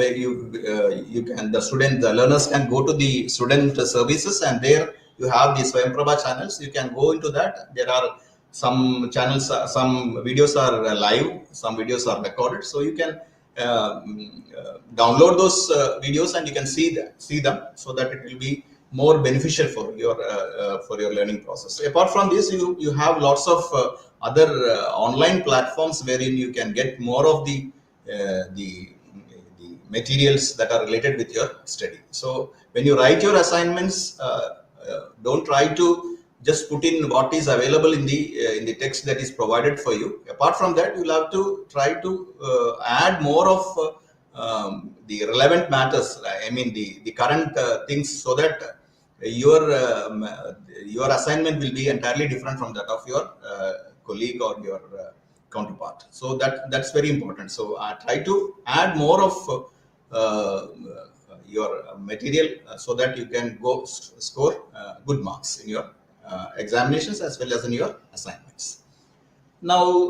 learners can go to the student services, and there you have the Swayam Prabha channels. You can go into that. There are some channels, some videos are live, some videos are recorded. So you can download those videos, and you can see them, so that it will be more beneficial for your learning process. Apart from this, you have lots of other online platforms wherein you can get more of the materials that are related with your study. So when you write your assignments, don't try to just put in what is available in the text that is provided for you. Apart from that, you'll have to try to add more of the relevant matters. I mean the current things, so that your assignment will be entirely different from that of your colleague or your counterpart. So that's very important. So try to add more of your material, so that you can score good marks in your examinations as well as in your assignments. Now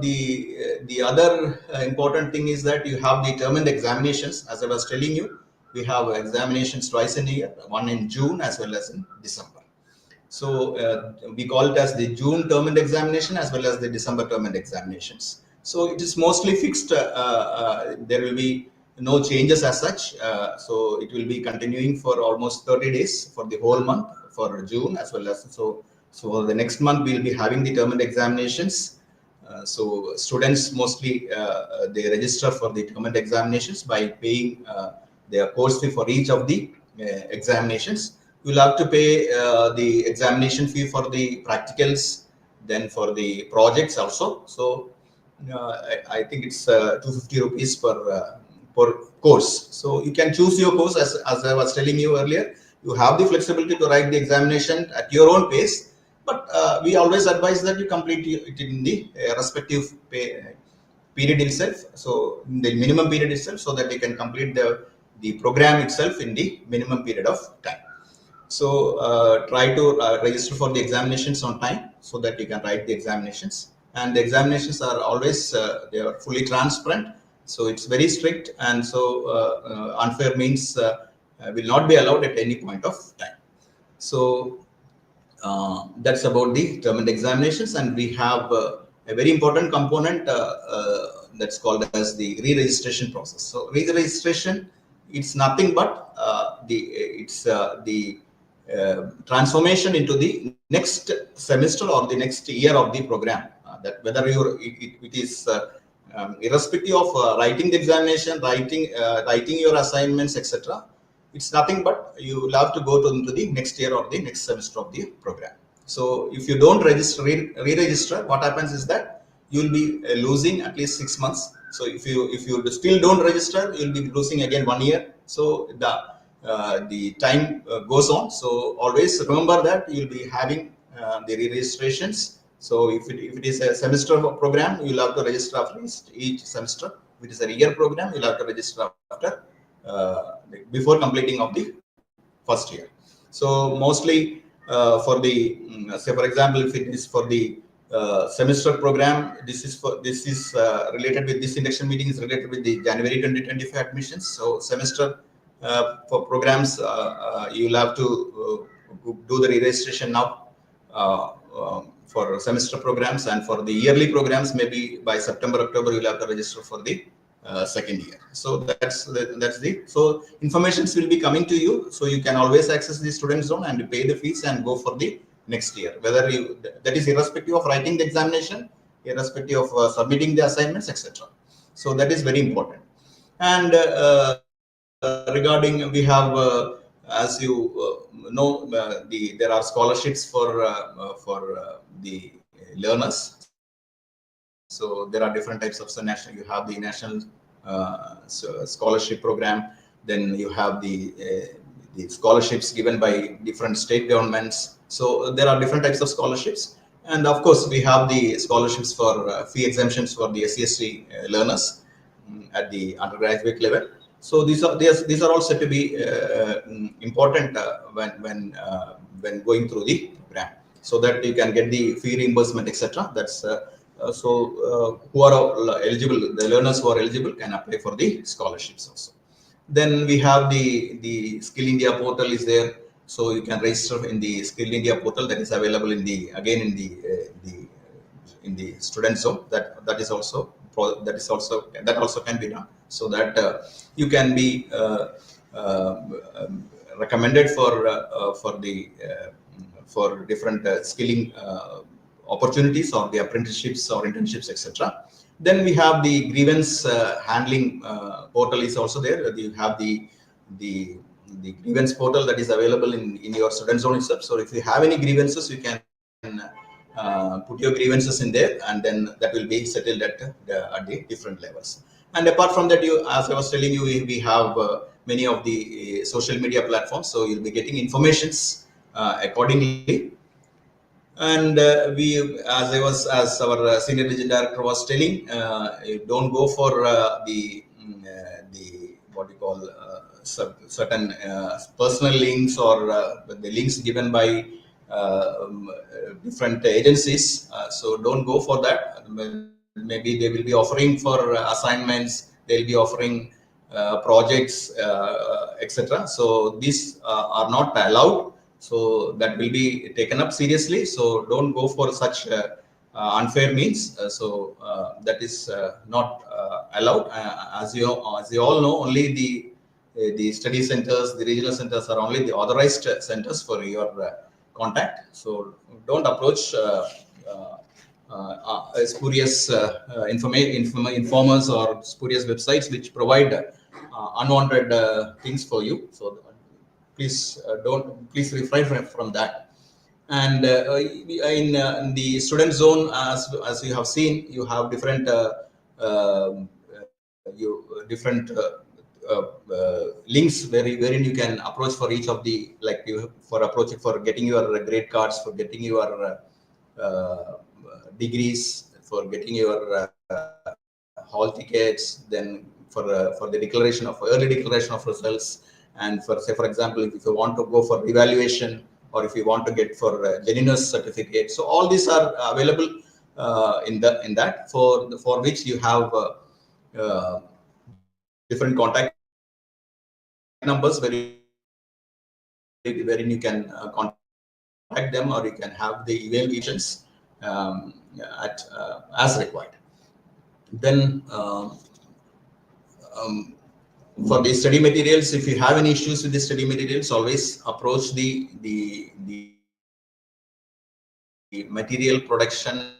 the other important thing is that you have the term and examinations. As I was telling you, we have examinations twice in a year, one in June as well as in December. So we call it as the June term and examination as well as the December term and examinations. So it is mostly fixed. There will be no changes as such. So it will be continuing for almost 30 days for the whole month for June, as well as so the next month we'll be having the term and examinations. So students mostly they register for the term and examinations by paying their course fee for each of the examinations. You'll have to pay the examination fee for the practicals, then for the projects also. So I think it's 250 rupees per course. So you can choose your course, as I was telling you earlier. You have the flexibility to write the examination at your own pace, but we always advise that you complete it in the respective period itself. So in the minimum period itself, so that you can complete the program itself in the minimum period of time. So try to register for the examinations on time, so that you can write the examinations. And the examinations are always they are fully transparent, so it's very strict, and so unfair means will not be allowed at any point of time. So that's about the term and examinations. And we have a very important component that's called as the re-registration process. So re-registration, it's nothing but transformation into the next semester or the next year of the program. That whether it is irrespective of writing the examination, writing your assignments, etc. It's nothing but you will have to go into the next year or the next semester of the program. So if you don't re-register, what happens is that you will be losing at least 6 months. So if you still don't register, you'll be losing again 1 year. So the time goes on. So always remember that you'll be having the re-registrations. So if it is a semester program, you'll have to register after each semester. If it is a year program, you'll have to register after before completing of the first year. So mostly for the say for example, if it is for the semester program, this is related with this induction meeting is related with the January 2025 admissions. So semester for programs, you'll have to do the registration now for semester programs, and for the yearly programs, maybe by September, October, you'll have to register for the second year. So that's the so informations will be coming to you, so you can always access the student zone and pay the fees and go for the next year, whether you, that is irrespective of writing the examination, irrespective of submitting the assignments, etc. So that is very important. And regarding, we have as you know, there are scholarships for the learners. So there are different types of national. You have the national scholarship program. Then you have the scholarships given by different state governments. So there are different types of scholarships, and of course we have the scholarships for fee exemptions for the SC/ST learners at the undergraduate level. So these are all said to be important when going through the program, so that you can get the fee reimbursement, etc. That's who are eligible, the learners who are eligible can apply for the scholarships also. Then we have the Skill India portal is there, so you can register in the Skill India portal that is available in the in the student zone. That also can be done, so that you can be recommended for different skilling opportunities, or the apprenticeships or internships, etc. Then we have the grievance handling portal is also there. You have the grievance portal that is available in your student zone itself. So if you have any grievances, you can put your grievances in there, and then that will be settled at the different levels. And apart from that, as I was telling you, we have many of the social media platforms, so you'll be getting informations accordingly. And as our senior digital director was telling, don't go for the what we call certain personal links, or the links given by different agencies. So don't go for that. Maybe they will be offering for assignments, they'll be offering projects, etc. So these are not allowed. So that will be taken up seriously. So don't go for such unfair means. So that is not allowed. As you all know, only the study centers, the regional centers are only the authorized centers for your contact. So don't approach spurious informers or spurious websites which provide unwanted things for you. So please refrain from that. And in the student zone, as you have seen, you have different links wherein you can approach for each of the, like for getting your grade cards, for getting your degrees, for getting your hall tickets, then for the early declaration of results, and for, say for example, if you want to go for evaluation, or if you want to get for genuineness certificate. So all these are available in that for which you have different contact numbers wherein you can contact them, or you can have the evaluations as required. Then for the study materials, if you have any issues with the study materials, always approach the material production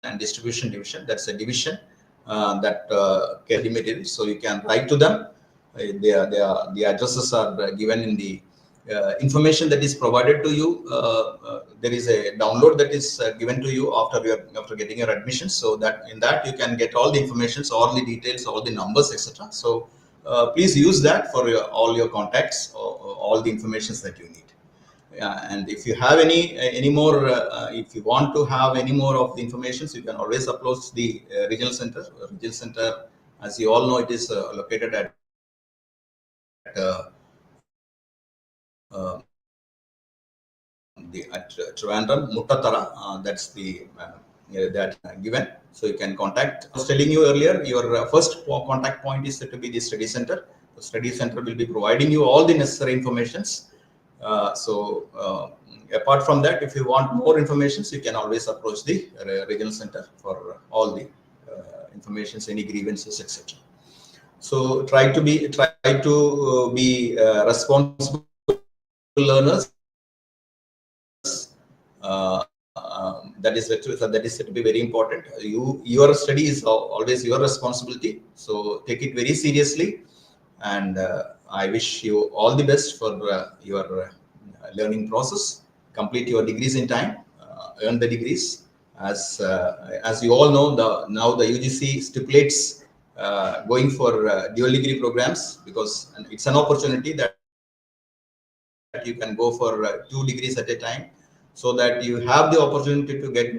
and distribution division. That's a division that carry materials. So you can write to them. The addresses are given in the information that is provided to you. There is a download that is given to you after getting your admission. So that in that you can get all the information, all the details, all the numbers, etc. So please use that for all your contacts, all the informations that you need. And if you have any more, if you want to have any more of the information, so you can always approach the regional center. Regional center, as you all know, it is located at Trivandrum, Muttatara. That's the that given. So you can contact. I was telling you earlier, your first contact point is to be the study center. The study center will be providing you all the necessary informations. Apart from that, if you want more information, you can always approach the regional center for all the informations, any grievances, etc. So try to be responsible learners. That is to be very important. Your study is always your responsibility. So take it very seriously, and I wish you all the best for your learning process. Complete your degrees in time, earn the degrees. As you all know, now the UGC stipulates going for dual degree programs, because it's an opportunity that you can go for 2 degrees at a time, so that you have the opportunity to get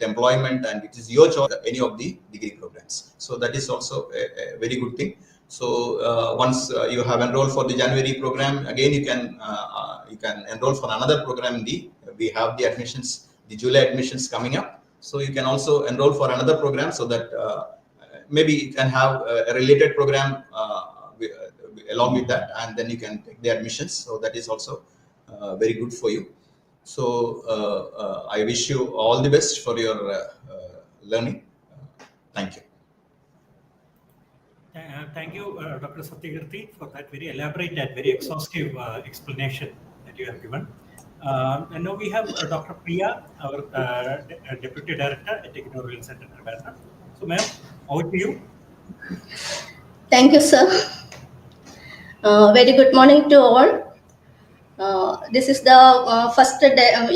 employment, and it is your choice any of the degree programs. So that is also a very good thing. So once you have enrolled for the January program, again you can enroll for another program. We have the admissions, the July admissions coming up. So you can also enroll for another program, so that maybe you can have a related program along with that, and then you can take the admissions. So that is also very good for you. So I wish you all the best for your learning. Thank you. Thank you, Dr. Satyakirti, for that very elaborate and very exhaustive explanation that you have given. And now we have Dr. Priya, our Deputy Director at IGNOU Regional Centre Trivandrum. So, ma'am, over to you. Thank you, sir. Very good morning to all. This is the first day in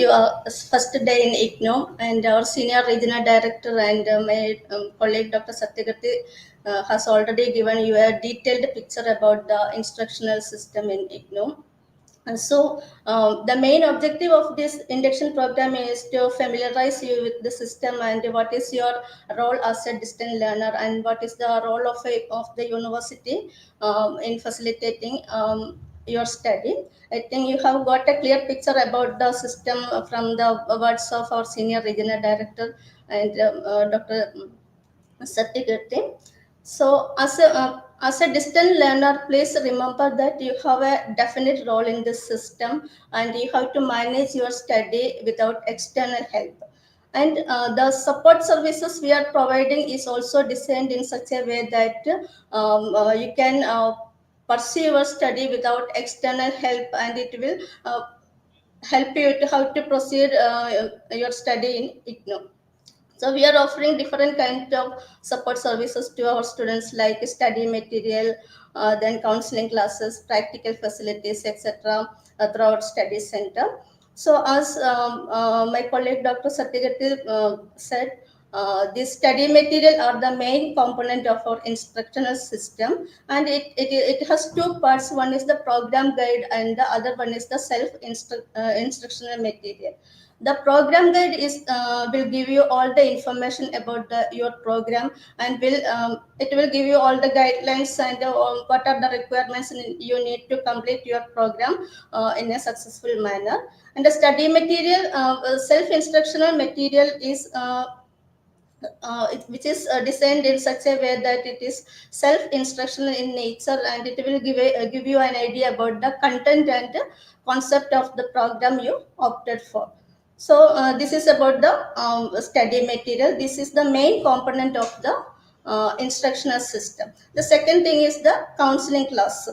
IGNOU, and our senior regional director and my colleague Dr. Satyakirti has already given you a detailed picture about the instructional system in IGNOU. And so the main objective of this induction program is to familiarize you with the system and what is your role as a distant learner, and what is the role of the university in facilitating your study. I think you have got a clear picture about the system from the words of our senior regional director and Dr. Satyakirti. So as a distant learner, please remember that you have a definite role in this system, and you have to manage your study without external help. And the support services we are providing is also designed in such a way that you can pursue your study without external help, and it will help you to how to proceed your study in IGNOU. So we are offering different kinds of support services to our students, like study material, then counseling classes, practical facilities, etc. Throughout study center. So as my colleague Dr. Satyakirti said, this study material are the main component of our instructional system, and it has two parts. One is the program guide, and the other one is the instructional material. The program guide will give you all the information about your program, and it will give you all the guidelines and what are the requirements you need to complete your program in a successful manner. And the study material, self-instructional material is which is designed in such a way that it is self-instructional in nature, and it will give you an idea about the content and concept of the program you opted for. So this is about the study material. This is the main component of the instructional system. The second thing is the counseling class.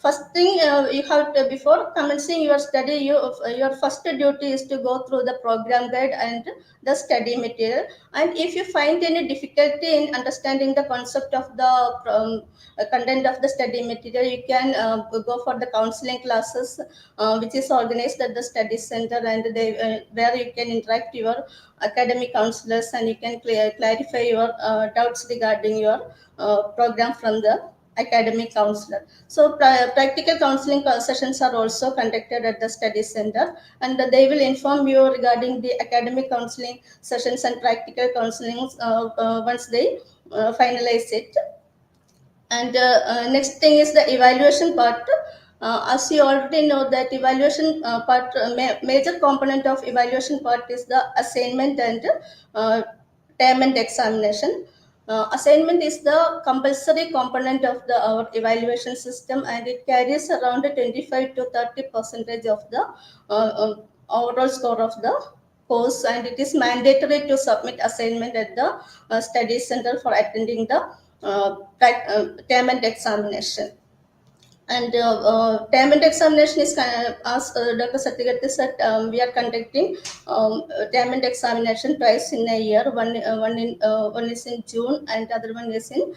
First thing you have to, before commencing your study, your first duty is to go through the program guide and the study material. And if you find any difficulty in understanding the concept of the content of the study material, you can go for the counseling classes, which is organized at the study center, and where you can interact your academic counselors, and you can clarify your doubts regarding your program from the academic counselor. So practical counseling sessions are also conducted at the study center, and they will inform you regarding the academic counseling sessions and practical counseling once they finalize it. And next thing is the evaluation part. As you already know that evaluation part, major component of evaluation part is the assignment and term and examination. Assignment is the compulsory component of our evaluation system, and it carries around 25 to 30% of the overall score of the course, and it is mandatory to submit assignment at the study center for attending the term and examination. And term and examination is, as Dr. Satyagati said, we are conducting term and examination twice in a year. One is in June, and the other one is in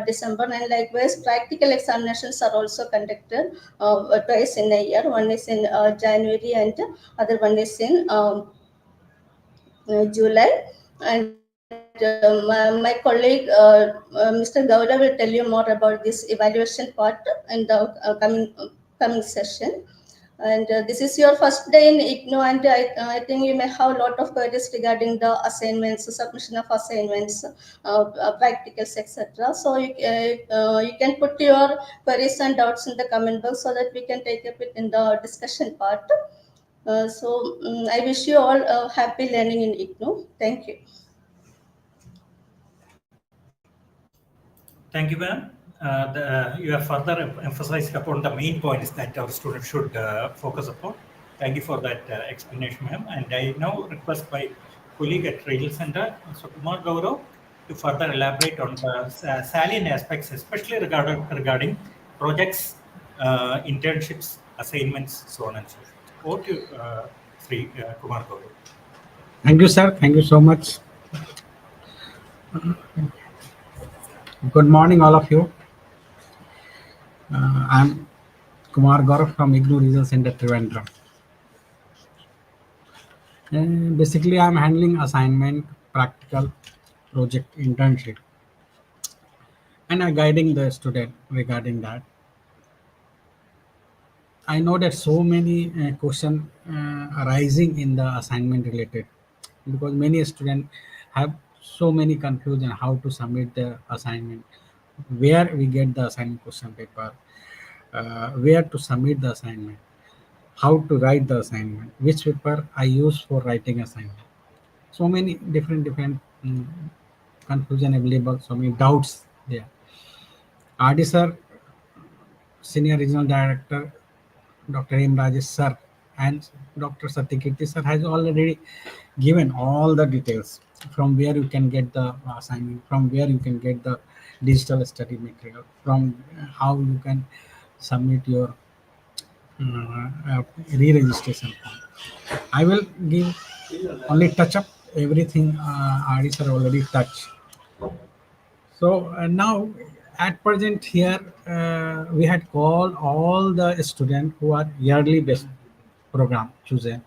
December. And likewise, practical examinations are also conducted twice in a year. One is in January, and other one is in July. And my colleague Mr. Gowda will tell you more about this evaluation part in the coming session. And this is your first day in IGNOU, and I think you may have a lot of queries regarding the assignments, submission of assignments, practicals, etc. So you can put your queries and doubts in the comment box so that we can take up it in the discussion part. I wish you all happy learning in IGNOU. Thank you. Thank you, ma'am. You have further emphasized upon the main points that our students should focus upon. Thank you for that explanation, ma'am. And I now request my colleague at Regional Centre, Mr. Kumar Gaurav, to further elaborate on the salient aspects, especially regarding projects, internships, assignments, so on and so forth. Over to Sri Kumar Gaurav. Thank you, sir. Thank you so much. Good morning, all of you. I'm Kumar Gaurav from IGNOU Regional Centre Trivandrum. Basically, I'm handling assignment, practical, project, internship, and I'm guiding the student regarding that. I know that so many questions arising in the assignment related, because many students have so many confusion how to submit the assignment, where we get the assignment question paper, where to submit the assignment, how to write the assignment, which paper I use for writing assignment. So many different confusion available, so many doubts there. RD sir, Senior Regional Director, Dr. M. Rajesh sir and Dr. Satyakirti sir has already given all the details from where you can get the assignment, from where you can get the digital study material, from how you can submit your re-registration form. I will give only touch up everything RD sir already touched. So now at present here we had called all the students who are yearly based program chosen,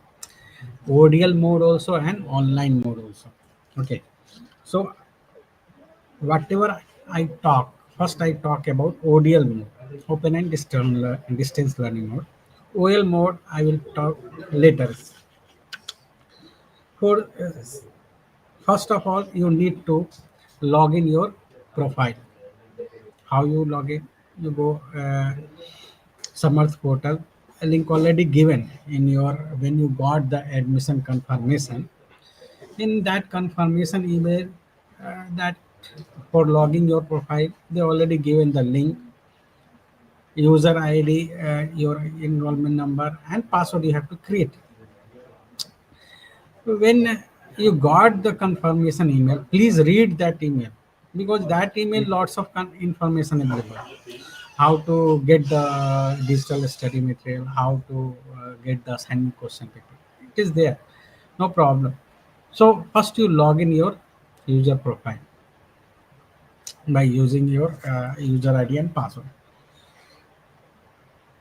ODL mode also and online mode also. Okay, so whatever I talk, first I talk about ODL mode, open and distance learning mode. OL mode I will talk later. For first of all, you need to log in your profile. How you log in? You go Samarth portal, a link already given in your when you got the admission confirmation. In that confirmation email, that for logging your profile, they already given the link, user ID, your enrollment number, and password you have to create. When you got the confirmation email, please read that email, because that email lots of information available. How to get the digital study material, how to get the assignment question paper. It is there, no problem. So first you log in your user profile by using your user ID and password.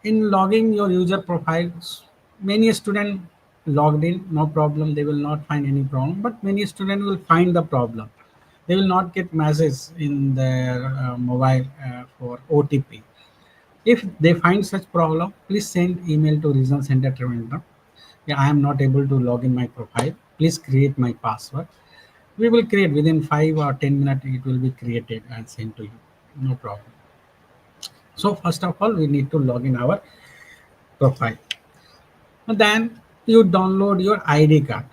In logging your user profiles, many students logged in, no problem, they will not find any problem, but many students will find the problem. They will not get messages in their mobile for OTP. If they find such problem, please send email to Regional Center Trivandrum. Yeah, I am not able to log in my profile. Please create my password. We will create within 5 or 10 minutes. It will be created and sent to you. No problem. So first of all, we need to log in our profile. Then you download your ID card.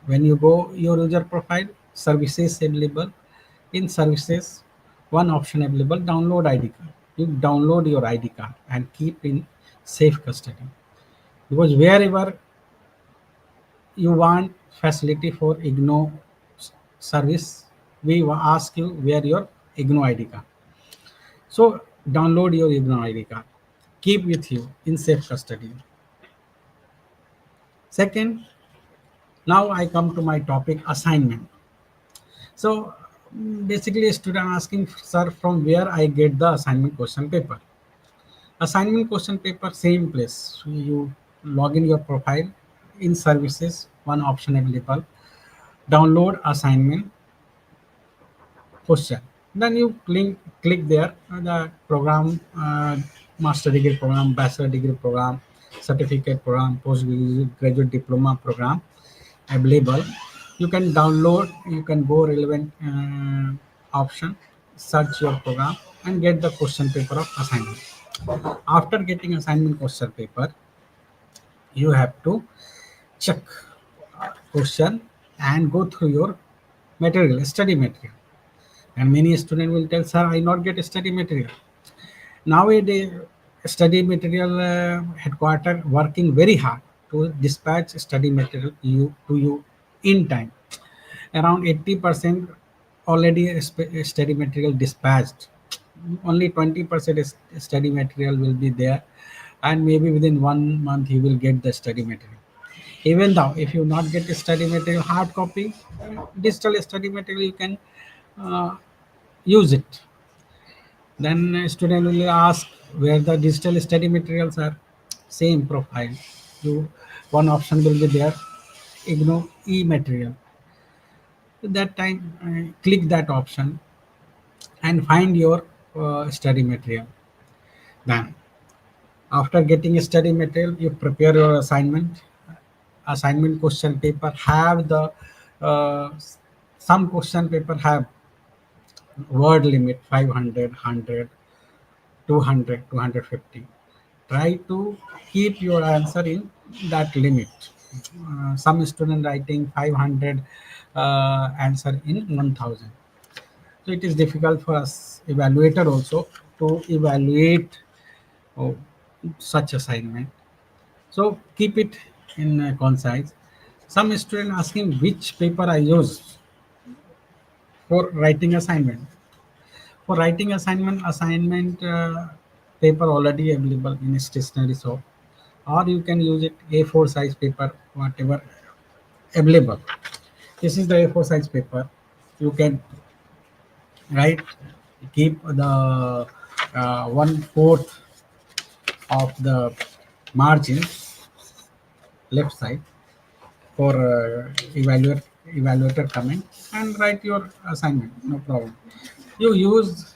When you go your user profile, services available. In services, one option available, download ID card. You download your ID card and keep in safe custody. Because wherever you want facility for IGNOU service, we will ask you where your IGNOU ID card. So download your IGNOU ID card. Keep with you in safe custody. Second, now I come to my topic assignment. So basically, a student asking, sir, from where I get the assignment question paper? Assignment question paper, same place. So you log in your profile in services, one option available. Download assignment question. Then you click there the program, master degree program, bachelor degree program, certificate program, postgraduate diploma program available. You can download, you can go relevant option, search your program and get the question paper of assignment. After getting assignment question paper, you have to check question and go through your material, study material. And many students will tell, sir, I not get study material. Nowadays, study material headquarter working very hard to dispatch study material to you in time. Around 80% already study material dispatched. Only 20% is study material will be there, and maybe within 1 month you will get the study material. Even though if you not get the study material hard copy, digital study material you can uh, use it. Then a student will ask where the digital study materials are. Same profile. You one option will be there, IGNOU e-material. At that time, click that option and find your study material. Then, after getting a study material, you prepare your assignment. Assignment question paper have the uh, some question paper have word limit 500, 200, 250. Try to keep your answer in that limit. Some student writing 500 answer in 1000. So it is difficult for us evaluator also to evaluate oh, such assignment. So keep it in concise. Some student asking which paper I use for writing assignment. For writing assignment paper already available in stationery shop, or you can use it A4 size paper, whatever available. This is the A4 size paper. You can write, keep the 1/4 of the margin left side for evaluator comment and write your assignment. No problem. You use.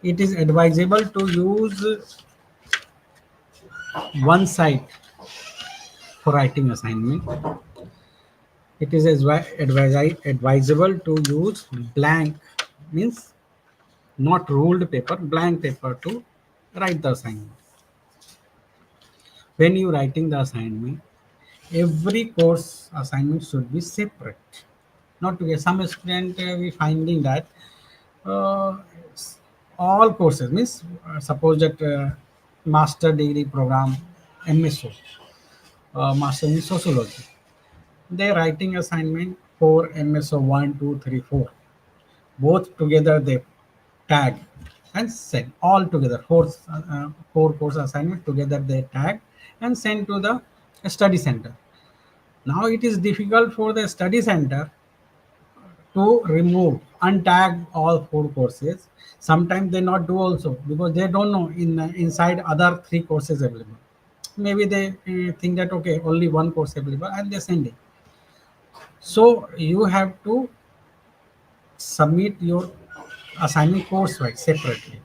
It is advisable to use one side for writing assignment. It is advisable to use blank, means not ruled paper, blank paper to write the assignment. When you writing the assignment, every course assignment should be separate. Not to get some student we finding that uh, all courses means suppose that master degree program MSO, master in sociology, they writing assignment for MSO 1, 2, 3, 4. both together they tag and send all together. Four course assignment together they tag and send to the study center. Now it is difficult for the study center to remove untag all four courses. Sometimes they not do also because they don't know inside other three courses available. Maybe they think that okay, only one course available and they send it. So you have to submit your assignment course right separately.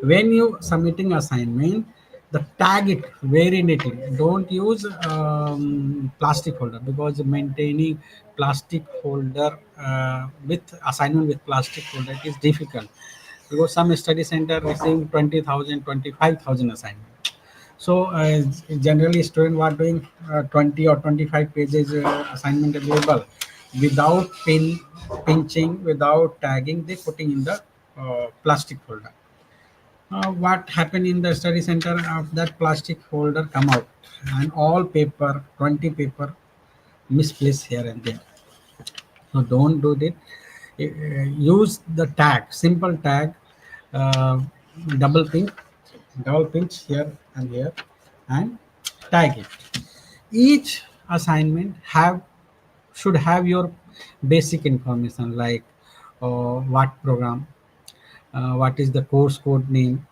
When you submitting assignment, the tag it very neatly. Don't use plastic folder, because maintaining plastic folder with assignment with plastic folder is difficult, because some study center receive 20,000, 25,000 assignment. So generally student were doing 20 or 25 pages assignment available without pinching, without tagging, they putting in the plastic folder. What happened in the study center of that plastic folder come out, and all paper, 20 paper misplaced here and there. So don't do that. Use the tag, simple tag, uh, double pinch, double pinch here and here, and tag it. Each assignment have should have your basic information like what program, what is the course code name,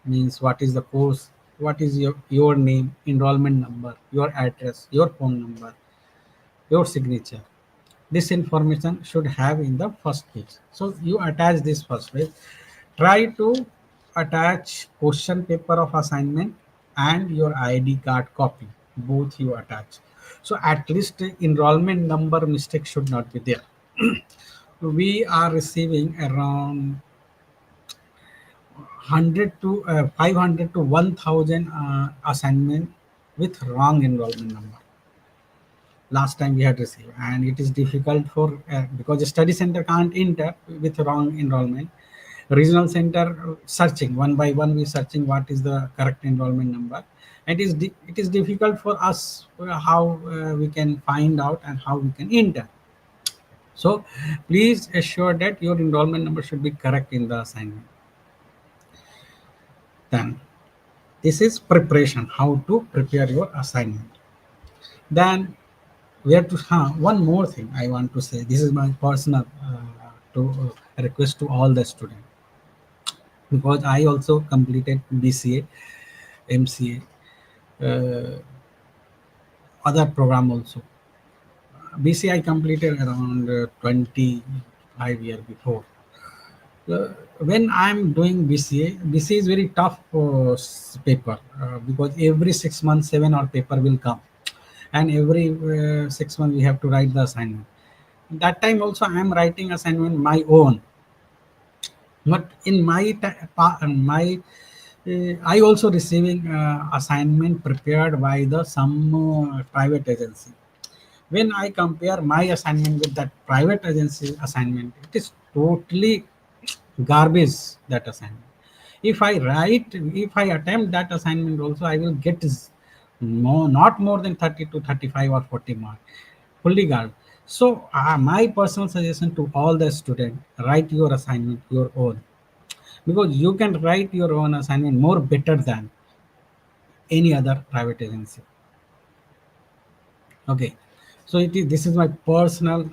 means what is the course, what is your name, enrollment number, your address, your phone number, your signature. This information should have in the first page. So you attach this first page. Try to attach question paper of assignment and your ID card copy, both you attach. So at least enrollment number mistake should not be there. We are receiving around 100 to 500 to 1000 assignment with wrong enrollment number last time we had received, and it is difficult for because the study center can't enter with wrong enrollment. Regional center searching one by one, we searching what is the correct enrollment number, and it is difficult for us how we can find out and how we can enter. So please assure that your enrollment number should be correct in the assignment. Then this is preparation, how to prepare your assignment. Then where to one more thing I want to say, this is my personal to request to all the students, because I also completed BCA, MCA, other program also. BCA I completed around 25 years before. When I'm doing BCA is very tough paper, because every 6 months 7 or paper will come, and every 6 months we have to write the assignment. That time also I am writing assignment my own, but in my I also receiving assignment prepared by the some private agency. When I compare my assignment with that private agency assignment, it is totally garbage, that assignment. If I attempt that assignment also, I will get not more than 30 to 35 or 40 marks, fully garbage. So my personal suggestion to all the students, write your assignment your own, because you can write your own assignment more better than any other private agency. Okay, so this is my personal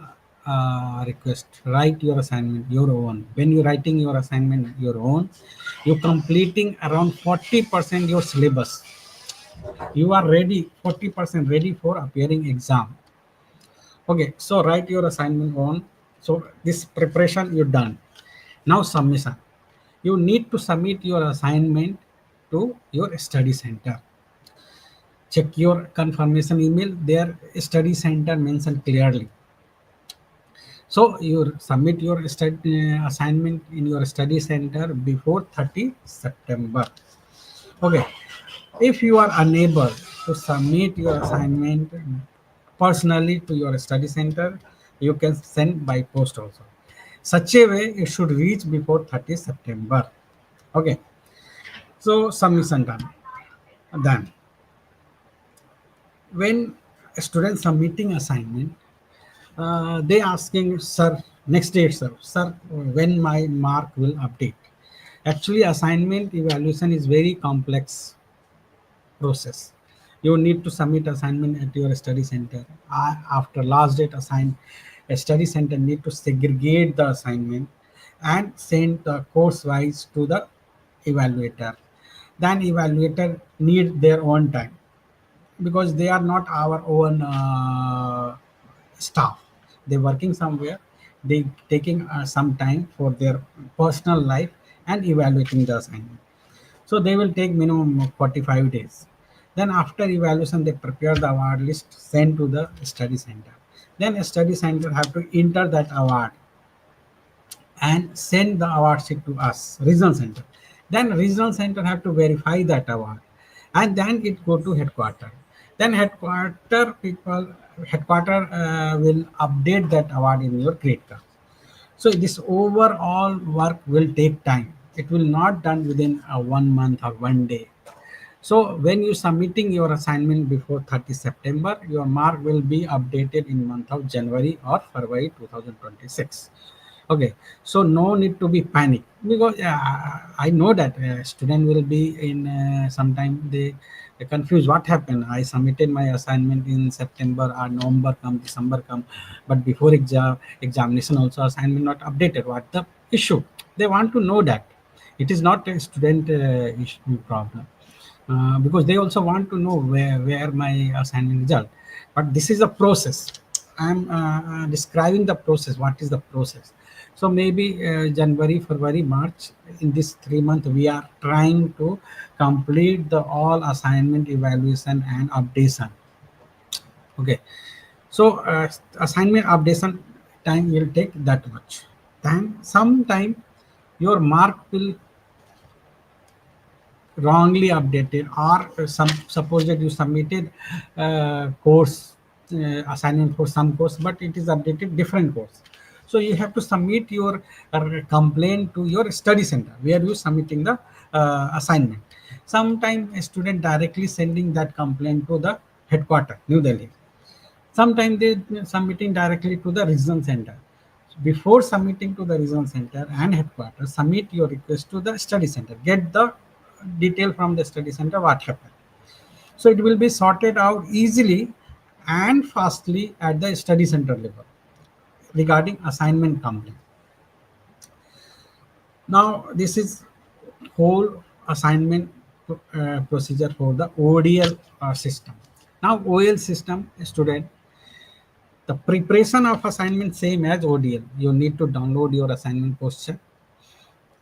request. Write your assignment your own. When you're writing your assignment your own, you're completing around 40% your syllabus. You are ready, 40% ready for appearing exam. Okay, so write your assignment on. So this preparation you're done. Now submission. You need to submit your assignment to your study center. Check your confirmation email. Their study center mentioned clearly. So you submit your assignment in your study center before 30 September. Okay. If you are unable to submit your assignment personally to your study center, you can send by post also. Such a way it should reach before 30 September. Okay. So submission done. Then when a student submitting assignment, they asking, sir, Next day itself, sir, when my mark will update. Actually, assignment evaluation is very complex process. You need to submit assignment at your study center. After last date assigned, a study center need to segregate the assignment and send the course wise to the evaluator. Then evaluator need their own time, because they are not our own staff. They working somewhere, they taking some time for their personal life and evaluating the assignment. So they will take minimum of 45 days. Then after evaluation, they prepare the award list, send to the study center. Then a study center have to enter that award and send the award sheet to us, regional center. Then regional center have to verify that award, and then it go to headquarter. Then headquarter will update that award in your credit card. So this overall work will take time. It will not done within 1 month or 1 day. So when you submitting your assignment before 30 September, your mark will be updated in month of January or February 2026. Okay, so no need to be panic, because I know that student will be in sometime they confused what happened. I submitted my assignment in September or November come, December come, but before examination also assignment not updated. What the issue? They want to know that it is not a student issue problem, because they also want to know where my assignment result. But this is a process. I'm describing the process, what is the process. So maybe January, February, March, in this 3 month we are trying to complete the all assignment evaluation and updation. Okay, so assignment updation time will take that much. Then sometime your mark will wrongly updated, or some suppose that you submitted course assignment for some course, but it is updated different course. So you have to submit your complaint to your study center where you submitting the assignment. Sometimes a student directly sending that complaint to the headquarter New Delhi. Sometimes they submitting directly to the regional center. Before submitting to the regional center and headquarters, submit your request to the study center. Get the detail from the study center what happened. So it will be sorted out easily and fastly at the study center level regarding assignment complaint. Now this is whole assignment procedure for the ODL system. Now OL system student, the preparation of assignment same as ODL. You need to download your assignment question.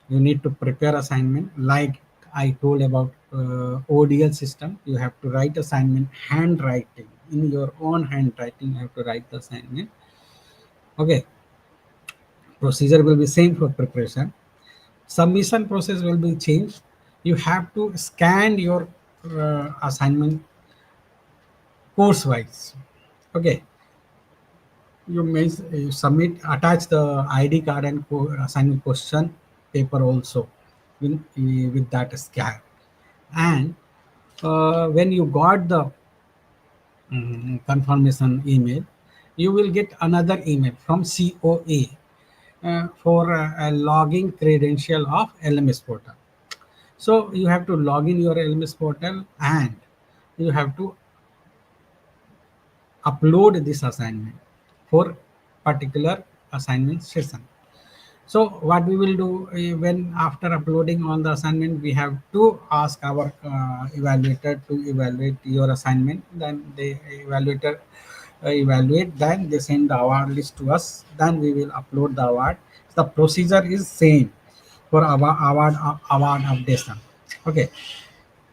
You need to prepare assignment like I told about ODL system. You have to write assignment handwriting, in your own handwriting. You have to write the assignment. Okay, procedure will be same for preparation. Submission process will be changed. You have to scan your assignment course wise. Okay, you may submit, attach the ID card and assignment question paper also with that scan. And when you got the confirmation email, you will get another email from COA for a logging credential of LMS portal. So you have to log in your LMS portal and you have to upload this assignment for particular assignment session. So what we will do when after uploading on the assignment, we have to ask our evaluator to evaluate your assignment. Then the evaluator evaluate, then they send the award list to us. Then we will upload the award. The procedure is same for our award updation. Okay.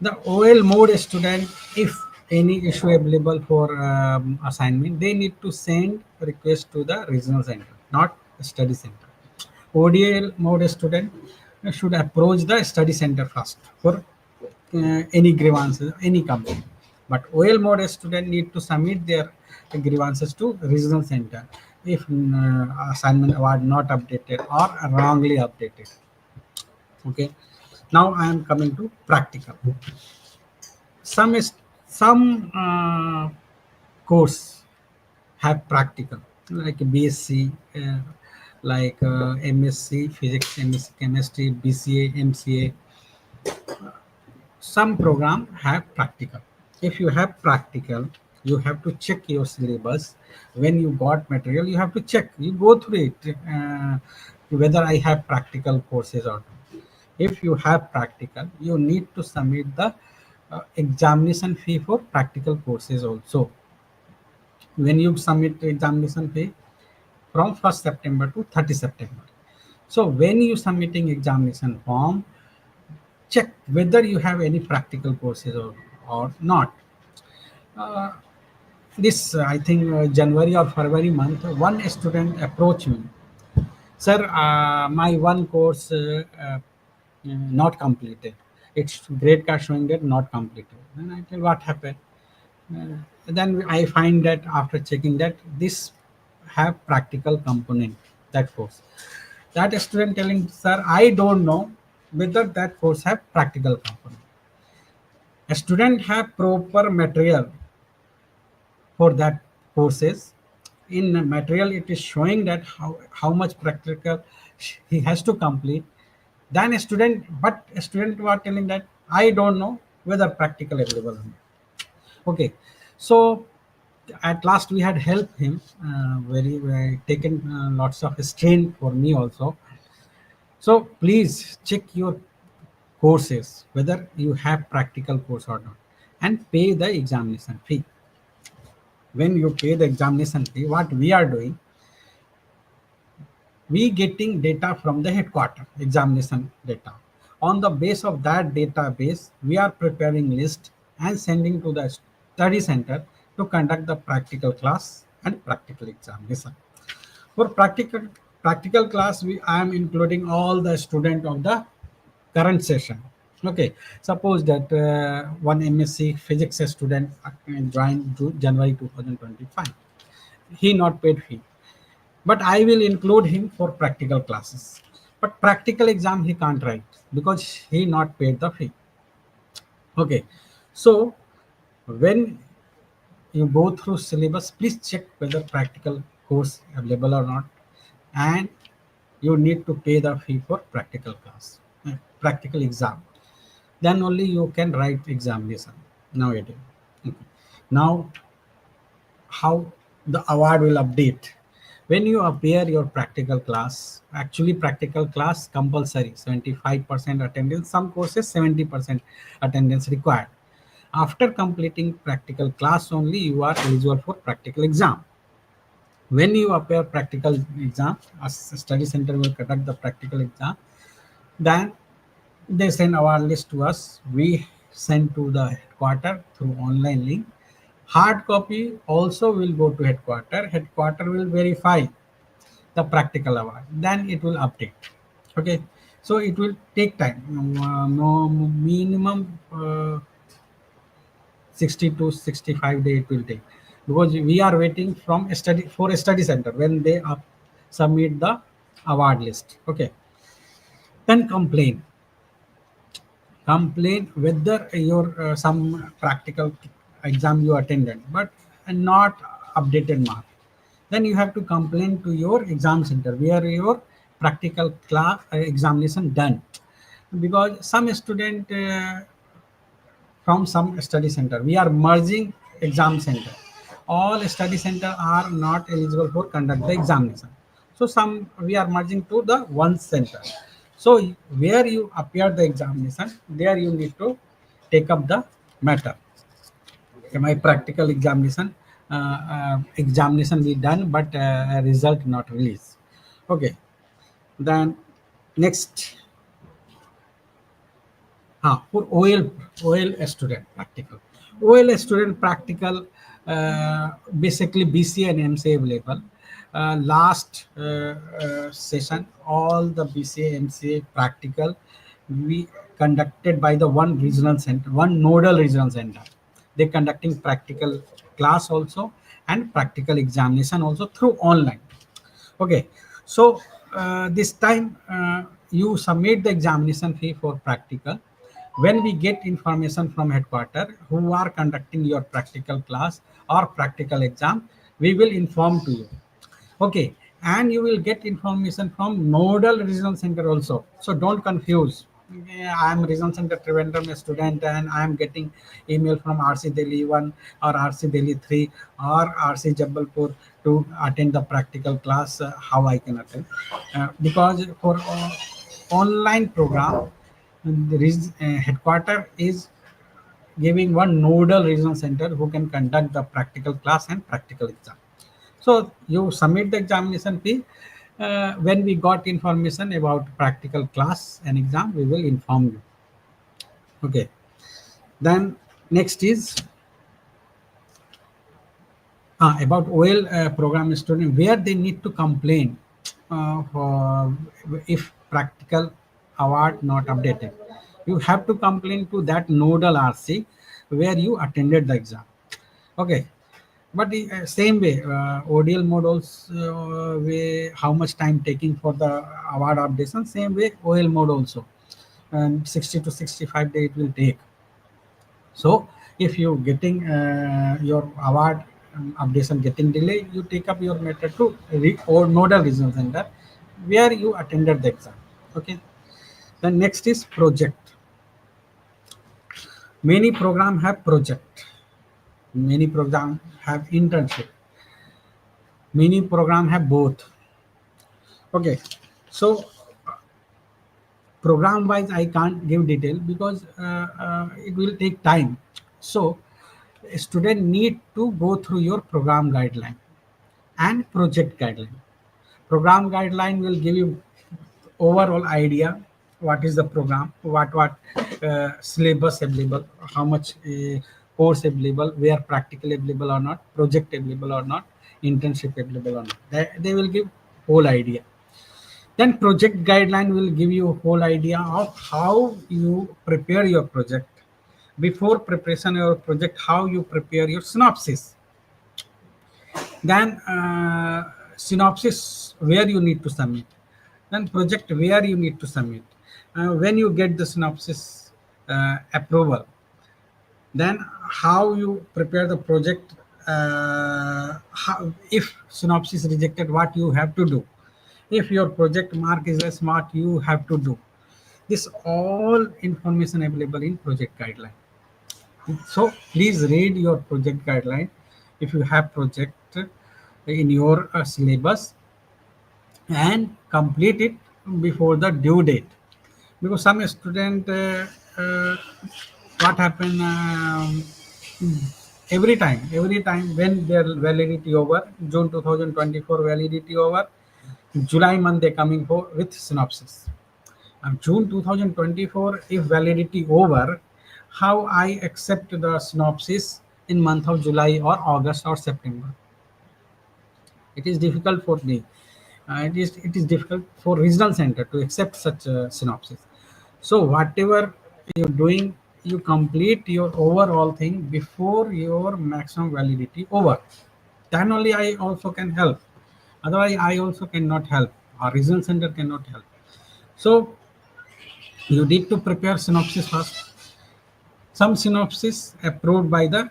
The OL mode student, if any issue available for assignment, they need to send request to the regional center, not study center. ODL mode student should approach the study center first for any grievances, any complaint. But OL mode student need to submit their grievances to regional center if assignment award not updated or wrongly updated. Okay. Now I am coming to practical. Some course have practical like BSc like MSc Physics, MSc Chemistry, BCA, MCA. Some program have practical. If you have practical, you have to check your syllabus. When you got material, you have to check, you go through it, whether I have practical courses or not. If you have practical, you need to submit the examination fee for practical courses also. When you submit the examination fee from 1st September to 30 September. So when you submitting examination form, check whether you have any practical courses or not. Uh, this I think January or February month, one student approached me, sir, my one course not completed. It's grade card showing that not completed. Then I tell what happened. Then I find that after checking that this have practical component, that course. That student telling, sir, I don't know whether that course have practical component. A student have proper material for that courses. In the material, it is showing that how much practical he has to complete. Then a student were telling that I don't know whether practical available or not. Okay, so at last we had helped him, very taken lots of strain for me also. So please check your courses whether you have practical course or not, and pay the examination fee. When you pay the examination fee, what we are doing, we getting data from the headquarter, examination data. On the base of that database, we are preparing list and sending to the study center to conduct the practical class and practical examination. For practical class, I am including all the student of the current session. Okay, suppose that one MSc Physics student joined January 2025. He not paid fee, but I will include him for practical classes. But practical exam he can't write because he not paid the fee. Okay, so when you go through syllabus, please check whether practical course available or not, and you need to pay the fee for practical class, practical exam. Then only you can write examination nowadays. Okay. Now, how the award will update? When you appear your practical class, actually practical class compulsory, 75% attendance, some courses 70% attendance required. After completing practical class only, you are eligible for practical exam. When you appear practical exam, a study center will conduct the practical exam. Then they send our list to us. We send to the headquarter through online link. Hard copy also will go to headquarter. Headquarter will verify the practical award. Then it will update. Okay, so it will take time. No minimum 60 to 65 days it will take, because we are waiting from a study for a study center when they submit the award list. Okay, then complain whether your some practical exam you attended but not updated mark. Then you have to complain to your exam center where your practical class examination done, because some student from some study center. We are merging exam center. All study center are not eligible for conduct the examination. So some we are merging to the one center. So where you appear the examination, there you need to take up the matter. Okay, my practical examination be done, but result not released. Okay, then next. For OL student practical. OL student practical, basically BCA and MCA available. Last session, all the BCA, MCA practical we conducted by the one regional center, one nodal regional center. They conducting practical class also and practical examination also through online. Okay, so this time you submit the examination fee for practical. When we get information from headquarter who are conducting your practical class or practical exam, we will inform to you. Okay, and you will get information from nodal regional center also. So don't confuse. I am regional center Trivandrum student and I am getting email from RC Delhi 1 or RC Delhi 3 or RC Jabalpur to attend the practical class. How I can attend? Because for online program, the headquarter is giving one nodal regional center who can conduct the practical class and practical exam. So you submit the examination fee. When we got information about practical class and exam, we will inform you. Okay. Then next is about OL program student where they need to complain for if practical award not updated. You have to complain to that nodal RC where you attended the exam. Okay. But the same way, ODL mode also way how much time taking for the award updation. Same way, OL mode also, and 60 to 65 days it will take. So if you getting your award updation getting delay, you take up your matter to or nodal regional center where you attended the exam. Okay. Then next is project. Many program have project. Many program have internship. Many program have both. Okay, so program wise I can't give detail because it will take time. So a student need to go through your program guideline and project guideline. Program guideline will give you overall idea what is the program, what syllabus available, how much course available, where practical available or not, project available or not, internship available or not. They will give whole idea. Then project guideline will give you a whole idea of how you prepare your project. Before preparation of your project, how you prepare your synopsis. Then synopsis where you need to submit. Then project where you need to submit. When you get the synopsis approval, then how you prepare the project. If synopsis rejected, what you have to do. If your project mark is less, what you have to do. This all information available in project guideline. So please read your project guideline. If you have project in your syllabus, and complete it before the due date, because some student what happen every time when their validity over, June 2024 validity over, July month they coming for with synopsis. June 2024 if validity over, how I accept the synopsis in month of July or August or September? It is difficult for me. It is difficult for regional center to accept such a synopsis. So whatever you're doing, you complete your overall thing before your maximum validity over. Then only I also can help. Otherwise, I also cannot help. Our regional center cannot help. So you need to prepare synopsis first. Some synopsis approved by the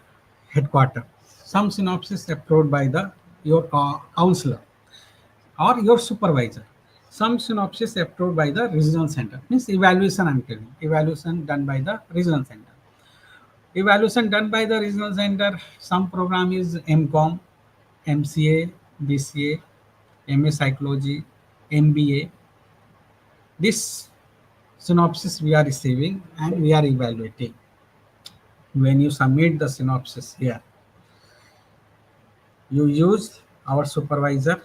headquarter. Some synopsis approved by the your counselor or your supervisor. Some synopsis approved by the regional center. Means evaluation I'm telling. Evaluation done by the regional center. Evaluation done by the regional center. Some program is MCOM, MCA, BCA, MA Psychology, MBA. This synopsis we are receiving and we are evaluating. When you submit the synopsis here, you use our supervisor.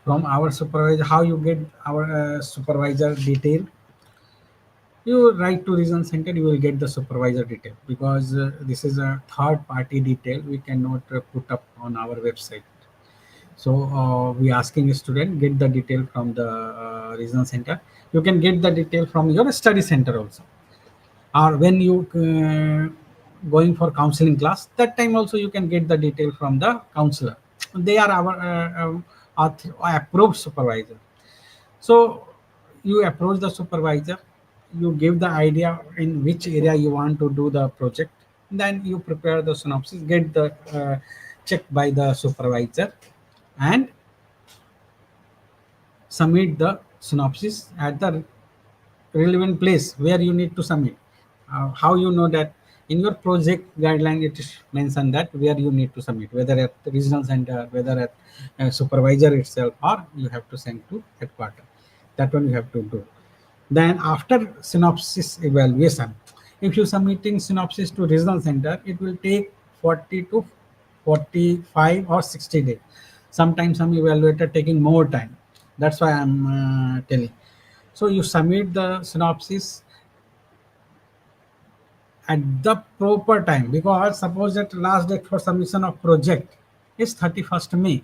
From our supervisor, how you get our supervisor detail? You write to regional center, you will get the supervisor detail, because this is a third party detail we cannot put up on our website. So we asking a student get the detail from the regional center. You can get the detail from your study center also, or when you going for counseling class, that time also you can get the detail from the counselor. They are our approved supervisor. So you approach the supervisor, you give the idea in which area you want to do the project, then you prepare the synopsis, get the checked by the supervisor, and submit the synopsis at the relevant place where you need to submit. How you know that? In your project guideline it is mentioned that where you need to submit, whether at the regional center, whether at supervisor itself, or you have to send to headquarters. That one you have to do. Then after synopsis evaluation, if you submitting synopsis to regional center, it will take 40 to 45 or 60 days. Sometimes some evaluator taking more time. That's why I'm telling. So you submit the synopsis at the proper time, because suppose that last date for submission of project is 31st May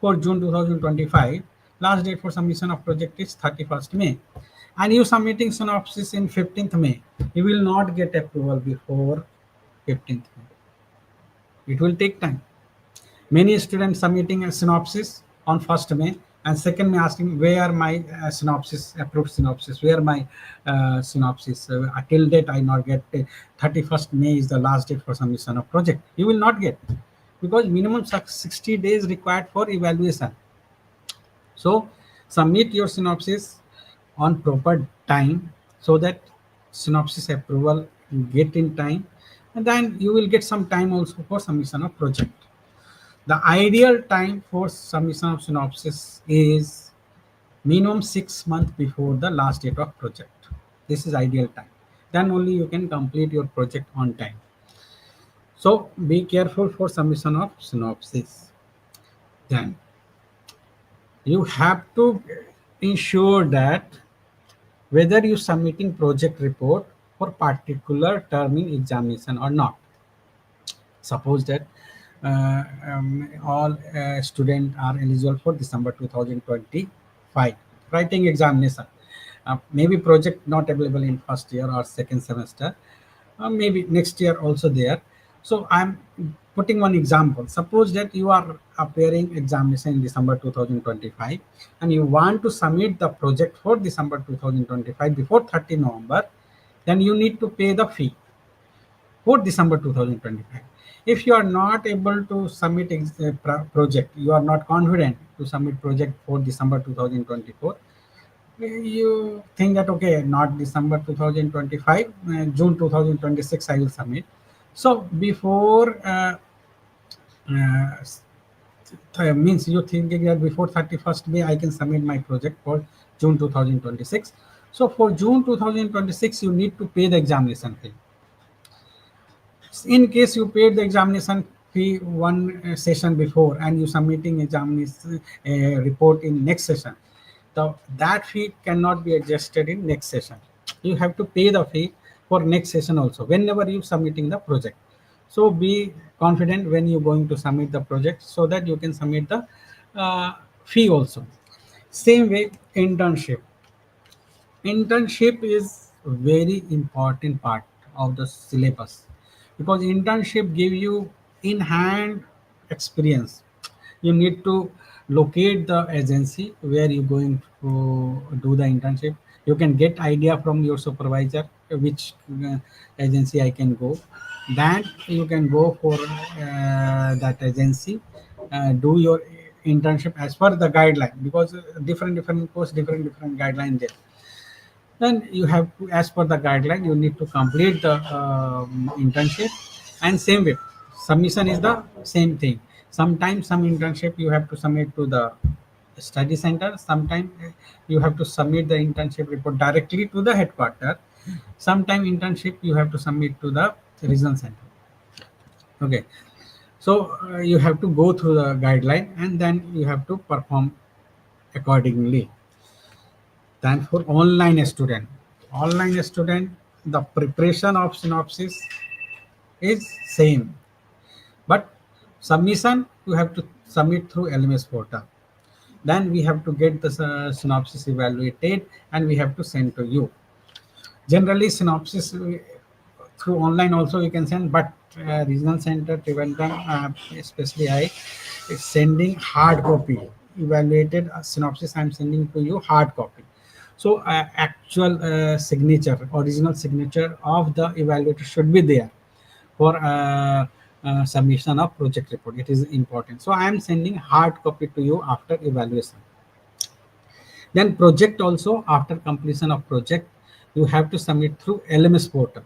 for June 2025. Last date for submission of project is 31st May, and you submitting synopsis in 15th May. You will not get approval before 15th May. It will take time. Many students submitting a synopsis on 1st May, and 2nd May asking where my synopsis, approved synopsis, where my synopsis. Till date I not get. 31st May is the last date for submission of project. You will not get, because minimum 60 days required for evaluation. So submit your synopsis on proper time so that synopsis approval get in time, and then you will get some time also for submission of project. The ideal time for submission of synopsis is minimum 6 months before the last date of project. This is ideal time. Then only you can complete your project on time. So be careful for submission of synopsis. Then you have to ensure that whether you submitting project report for particular term in examination or not. Suppose that all students are eligible for December 2025 writing examination. Maybe project not available in first year or second semester, maybe next year also there. So I'm putting one example. Suppose that you are appearing examination in December 2025 and you want to submit the project for December 2025 before 30 November, then you need to pay the fee for December 2025. If you are not able to submit project, you are not confident to submit project for December 2024, you think that okay, not December 2025, June 2026 I will submit. So before means you thinking that before 31st May I can submit my project for June 2026. So for June 2026 you need to pay the examination fee. In case you paid the examination fee one session before and you submitting examination report in next session, that fee cannot be adjusted in next session. You have to pay the fee for next session also whenever you submitting the project. So be confident when you're going to submit the project so that you can submit the fee also. Same way, internship. Internship is very important part of the syllabus, because internship give you in hand experience. You need to locate the agency where you're going to do the internship. You can get idea from your supervisor which agency I can go. Then you can go for that agency, do your internship as per the guideline, because different course, different guideline there. Then you have to, as per the guideline, you need to complete the internship. And same way, submission is the same thing. Sometimes some internship you have to submit to the study center. Sometimes you have to submit the internship report directly to the headquarter. Sometimes internship you have to submit to the regional center. Okay, so you have to go through the guideline and then you have to perform accordingly. Then for online student, the preparation of synopsis is same, but submission you have to submit through LMS portal. Then we have to get the synopsis evaluated and we have to send to you. Generally synopsis through online also you can send, but regional center Trivandrum, especially I, is sending hard copy evaluated synopsis. I'm sending to you hard copy. So actual signature, original signature of the evaluator should be there for submission of project report. It is important. So I am sending hard copy to you after evaluation. Then project also, after completion of project, you have to submit through LMS portal.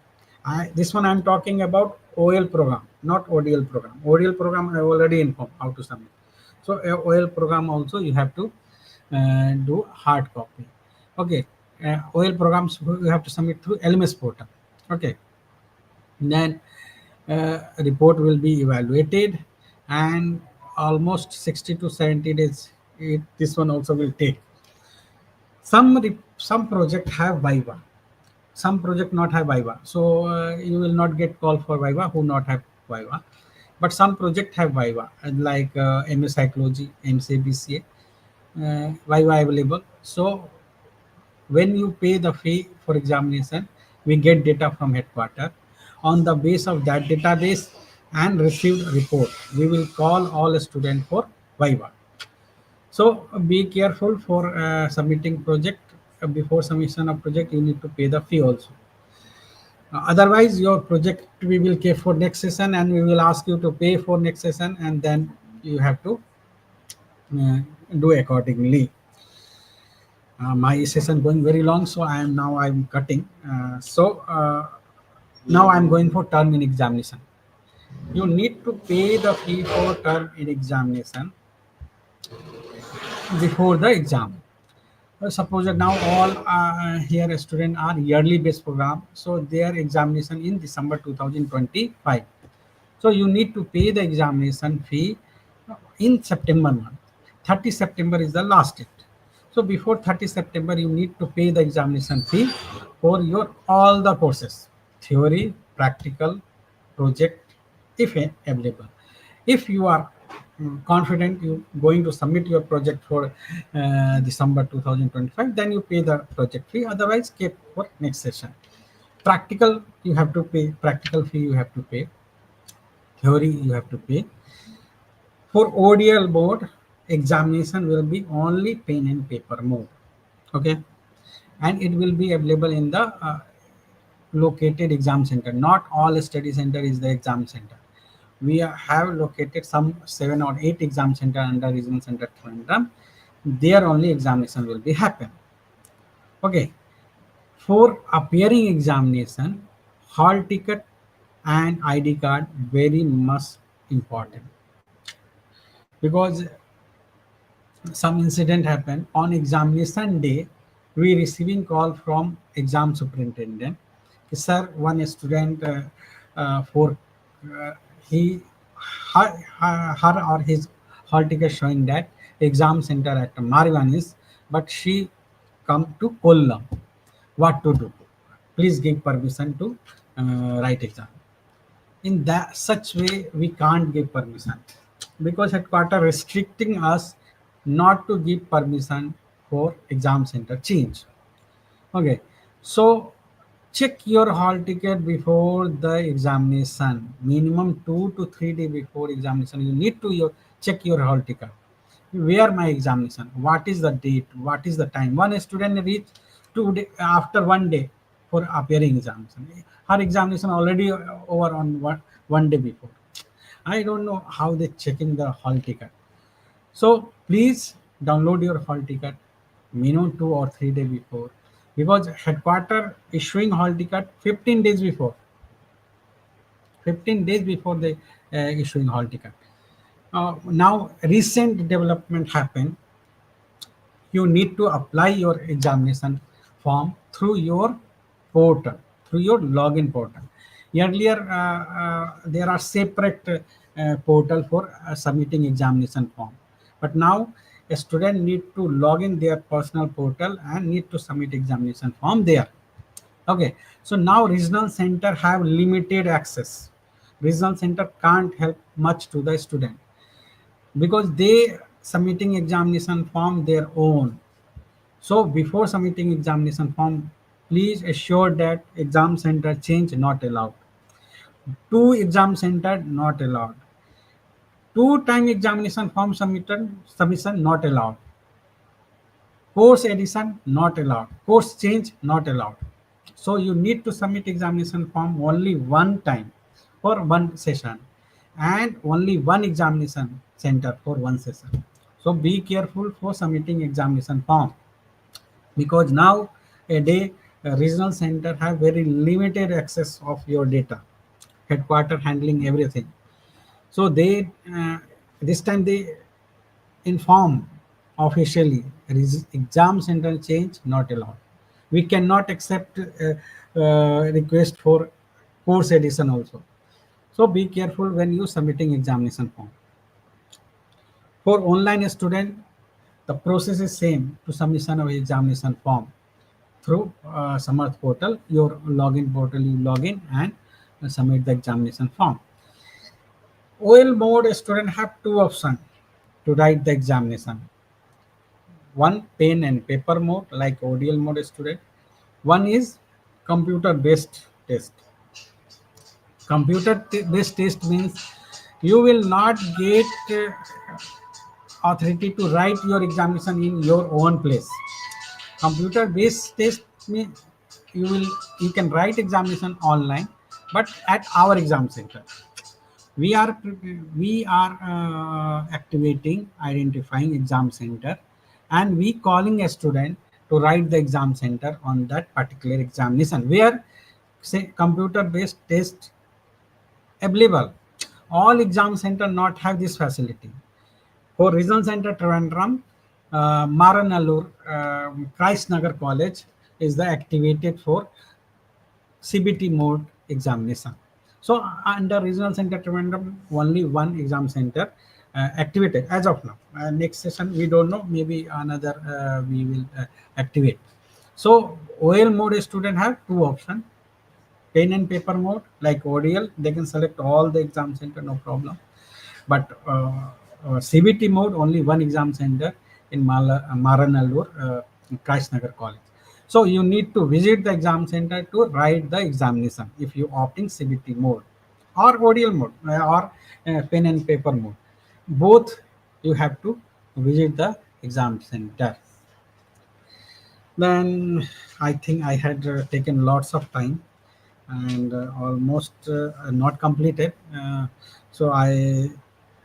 This one I'm talking about OL program, not ODL program. ODL program I already informed how to submit. So OL program also you have to do hard copy. Okay, OL programs you have to submit through LMS portal. Okay, then report will be evaluated, and almost 60 to 70 days this one also will take. Some project have viva, some project not have viva, so you will not get call for viva who not have viva, but some project have viva, and like MS psychology, MCBCA, viva available. So when you pay the fee for examination, we get data from headquarter. On the base of that database and received report, we will call all students for viva. So be careful for submitting project. Before submission of project, you need to pay the fee also. Otherwise, your project we will pay for next session, and we will ask you to pay for next session, and then you have to uh, do accordingly. My session going very long, so I'm cutting. Now I'm going for term in examination. You need to pay the fee for term in examination before the exam. Suppose that now all here student are yearly based program, so their examination in December 2025. So you need to pay the examination fee in September month. 30 September is the last date. So before 30 September, you need to pay the examination fee for your all the courses, theory, practical, project, if available. If you are confident you going to submit your project for December 2025, then you pay the project fee. Otherwise, keep for next session. Practical, you have to pay. Practical fee you have to pay. Theory you have to pay. For ODL board, examination will be only pen and paper mode. Okay, and it will be available in the located exam center. Not all study center is the exam center. We have located some 7 or 8 exam center under regional center Trivandrum. There only examination will be happen. Okay, for appearing examination, hall ticket and ID card very much important, because some incident happened on examination day. We receiving call from exam superintendent, sir, one student for he her or his hall ticket showing that exam center at Marivanis, but she come to Kollam. What to do? Please give permission to write exam. In that such way, we can't give permission, because headquarter restricting us not to give permission for exam center change. Okay, so check your hall ticket before the examination. Minimum 2 to 3 days before examination, you need to check your hall ticket. Where my examination? What is the date? What is the time? One student reach 2 day after 1 day for appearing examination. Her examination already over on one day before. I don't know how they checking the hall ticket. So please download your hall ticket minimum 2 or 3 days before, because headquarter issuing hall ticket 15 days before. 15 days before the issuing hall ticket. Now recent development happened. You need to apply your examination form through your portal, through your login portal. Earlier, there are separate portal for submitting examination form, but now a student need to log in their personal portal and need to submit examination form there. Okay, so now regional center have limited access. Regional center can't help much to the student, because they submitting examination form their own. So before submitting examination form, please assure that exam center change not allowed. Two exam center not allowed. Two-time examination form submission not allowed. Course addition not allowed. Course change not allowed. So you need to submit examination form only one time for one session, and only one examination center for one session. So be careful for submitting examination form. because now a day regional center have very limited access of your data, headquarter handling everything. So they this time they inform officially exam center change not allowed. We cannot accept request for course addition also. So be careful when you submitting examination form. For online student, the process is same to submission of examination form through Samarth portal. Your login portal, you log in and submit the examination form. OL mode student have two options to write the examination. One pen and paper mode like ODL mode student. One is computer based test. Computer based test means you will not get authority to write your examination in your own place. Computer based test means you can write examination online, but at our exam center. We are activating identifying exam center, and we calling a student to write the exam center on that particular examination where say computer based test available. All exam center not have this facility. For Regional Centre Trivandrum, Maranallur, Christ Nagar College is the activated for CBT mode examination. So under Regional Centre Trivandrum, only one exam center activated as of now. Next session we don't know, maybe another we will activate. So OL mode student have two options. Pen and paper mode like ODL, they can select all the exam center, no problem. But CBT mode, only one exam center in Maranallur, Christ Nagar College. So you need to visit the exam center to write the examination if you opting CBT mode or ODL mode or pen and paper mode. Both you have to visit the exam center. Then I think I had taken lots of time and almost not completed. So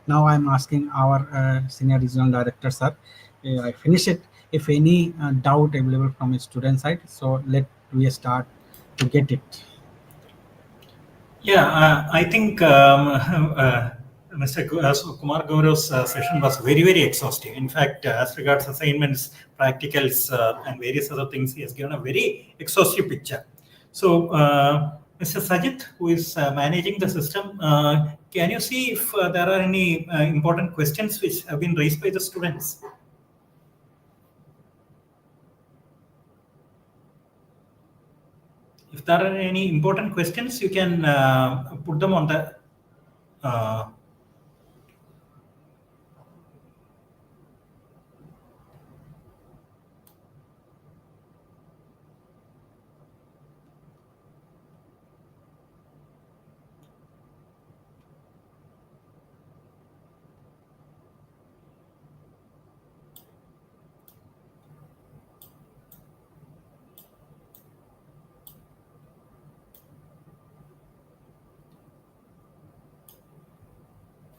now I'm asking our senior regional director sir, I finish it. If any doubt available from a student side, so let we start to get it. Yeah, I think Mr. Kumar Gaurav's session was very, very exhaustive. In fact, as regards assignments, practicals, and various other things, he has given a very exhaustive picture. So, Mr. Sajit, who is managing the system, can you see if there are any important questions which have been raised by the students? If there are any important questions, you can put them on the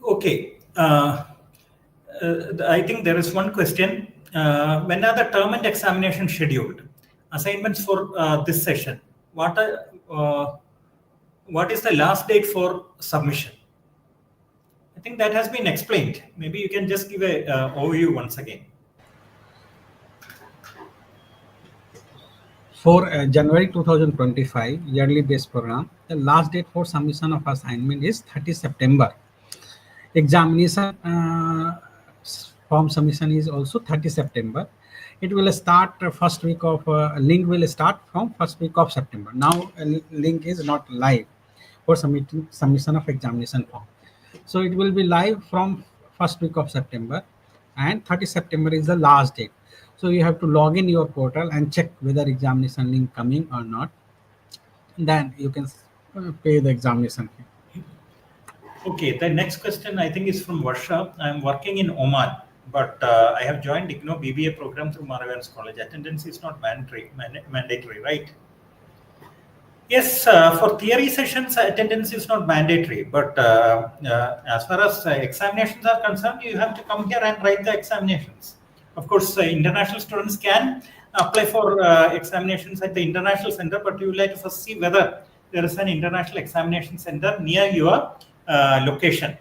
okay. I think there is one question. When are the term and examination scheduled? Assignments for this session. What is the last date for submission? I think that has been explained. Maybe you can just give a overview once again. For January 2025 yearly based program, the last date for submission of assignment is 30 September. Examination form submission is also 30 September. It will start first week of link will start from first week of September. Now link is not live for submission of examination form. So it will be live from first week of September, and 30 September is the last date. So you have to log in your portal and check whether examination link coming or not. Then you can pay the examination fee. Okay, the next question I think is from Varsha. I'm working in Oman, but I have joined IGNOU BBA program through Maravans College. Attendance is not mandatory, right? Yes, for theory sessions, attendance is not mandatory, but as far as examinations are concerned, you have to come here and write the examinations. Of course, international students can apply for examinations at the international center, but you will have to first see whether there is an international examination center near your location.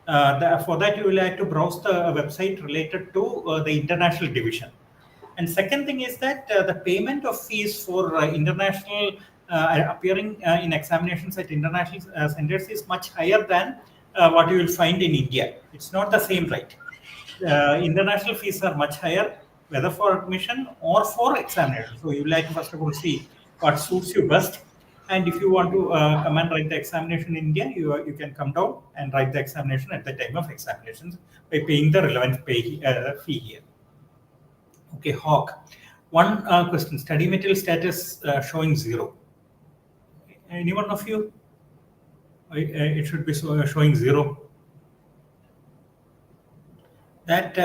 For that, you will have to browse the website related to the international division. And second thing is that the payment of fees for international appearing in examinations at international centers is much higher than what you will find in India. It's not the same, right? International fees are much higher, whether for admission or for examination. So you will have to first of all see what suits you best. And if you want to come and write the examination in India, you can come down and write the examination at the time of examinations by paying the relevant fee here. Okay, Hawk. One question, study material status showing 0. Any one of you? It should be showing 0. That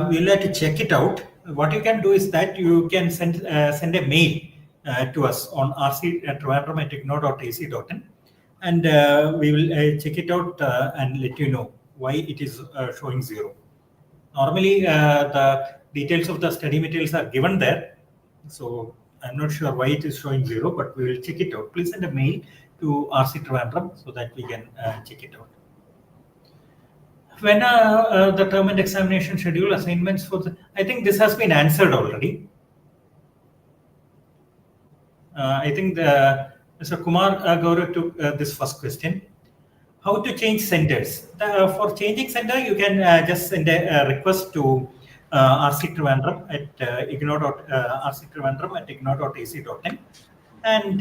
we'll have to check it out. What you can do is that you can send a mail to us on rc@trivandrum@ignou.ac.in, and we will check it out and let you know why it is showing 0. Normally, the details of the study materials are given there, so I'm not sure why it is showing 0, but we will check it out. Please send a mail to RC Trivandrum so that we can check it out. When the term and examination schedule assignments for the, I think this has been answered already. I think Mr. Kumar Gaurav took this first question. How to change centers? For changing center, you can just send a request to RC Trivandrum at ignou.ac.in, and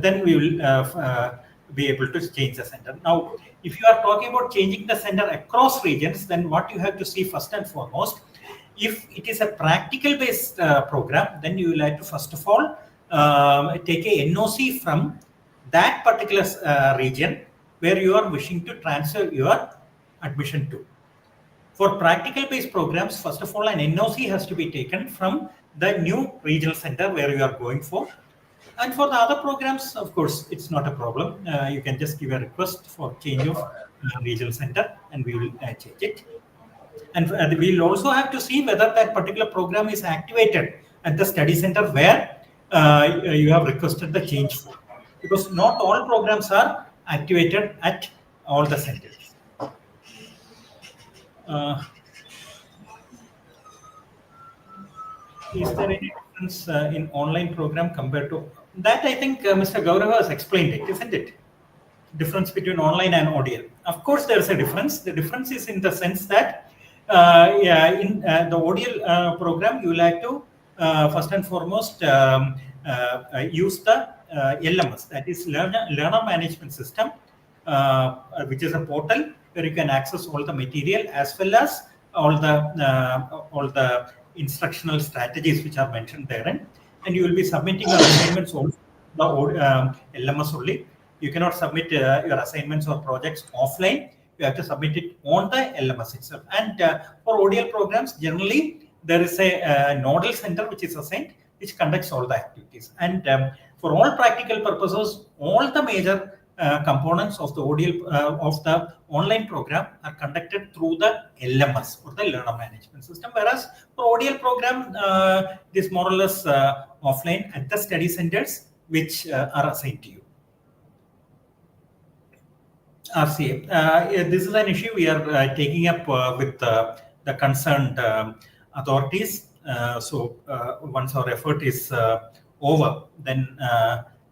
then we will be able to change the center. Now, if you are talking about changing the center across regions, then what you have to see first and foremost, if it is a practical based program, then you will have to first of all take a NOC from that particular region where you are wishing to transfer your admission to. For practical based programs, first of all, an NOC has to be taken from the new regional center where you are going for. And for the other programs, of course, it's not a problem. You can just give a request for change of regional center and we will change it. And we'll also have to see whether that particular program is activated at the study center where you have requested the change for. Because not all programs are activated at all the centers. Is there any difference in online program compared to that? I think Mr. Gaurav has explained it, isn't it? Difference between online and ODL. Of course, there is a difference. The difference is in the sense that in the ODL program, you will have to first and foremost use the LMS, that is Learner Management System, which is a portal where you can access all the material as well as all the instructional strategies which are mentioned therein, and you will be submitting your assignments on the LMS only. You cannot submit your assignments or projects offline. You have to submit it on the LMS itself. And for ODL programs, generally there is a nodal center which is assigned, which conducts all the activities. And for all practical purposes, all the major components of the ODL of the online program are conducted through the LMS or the Learner Management System. Whereas for ODL program, it is more or less offline at the study centers which are assigned to you. RCA, this is an issue we are taking up with the concerned authorities. So once our effort is over, then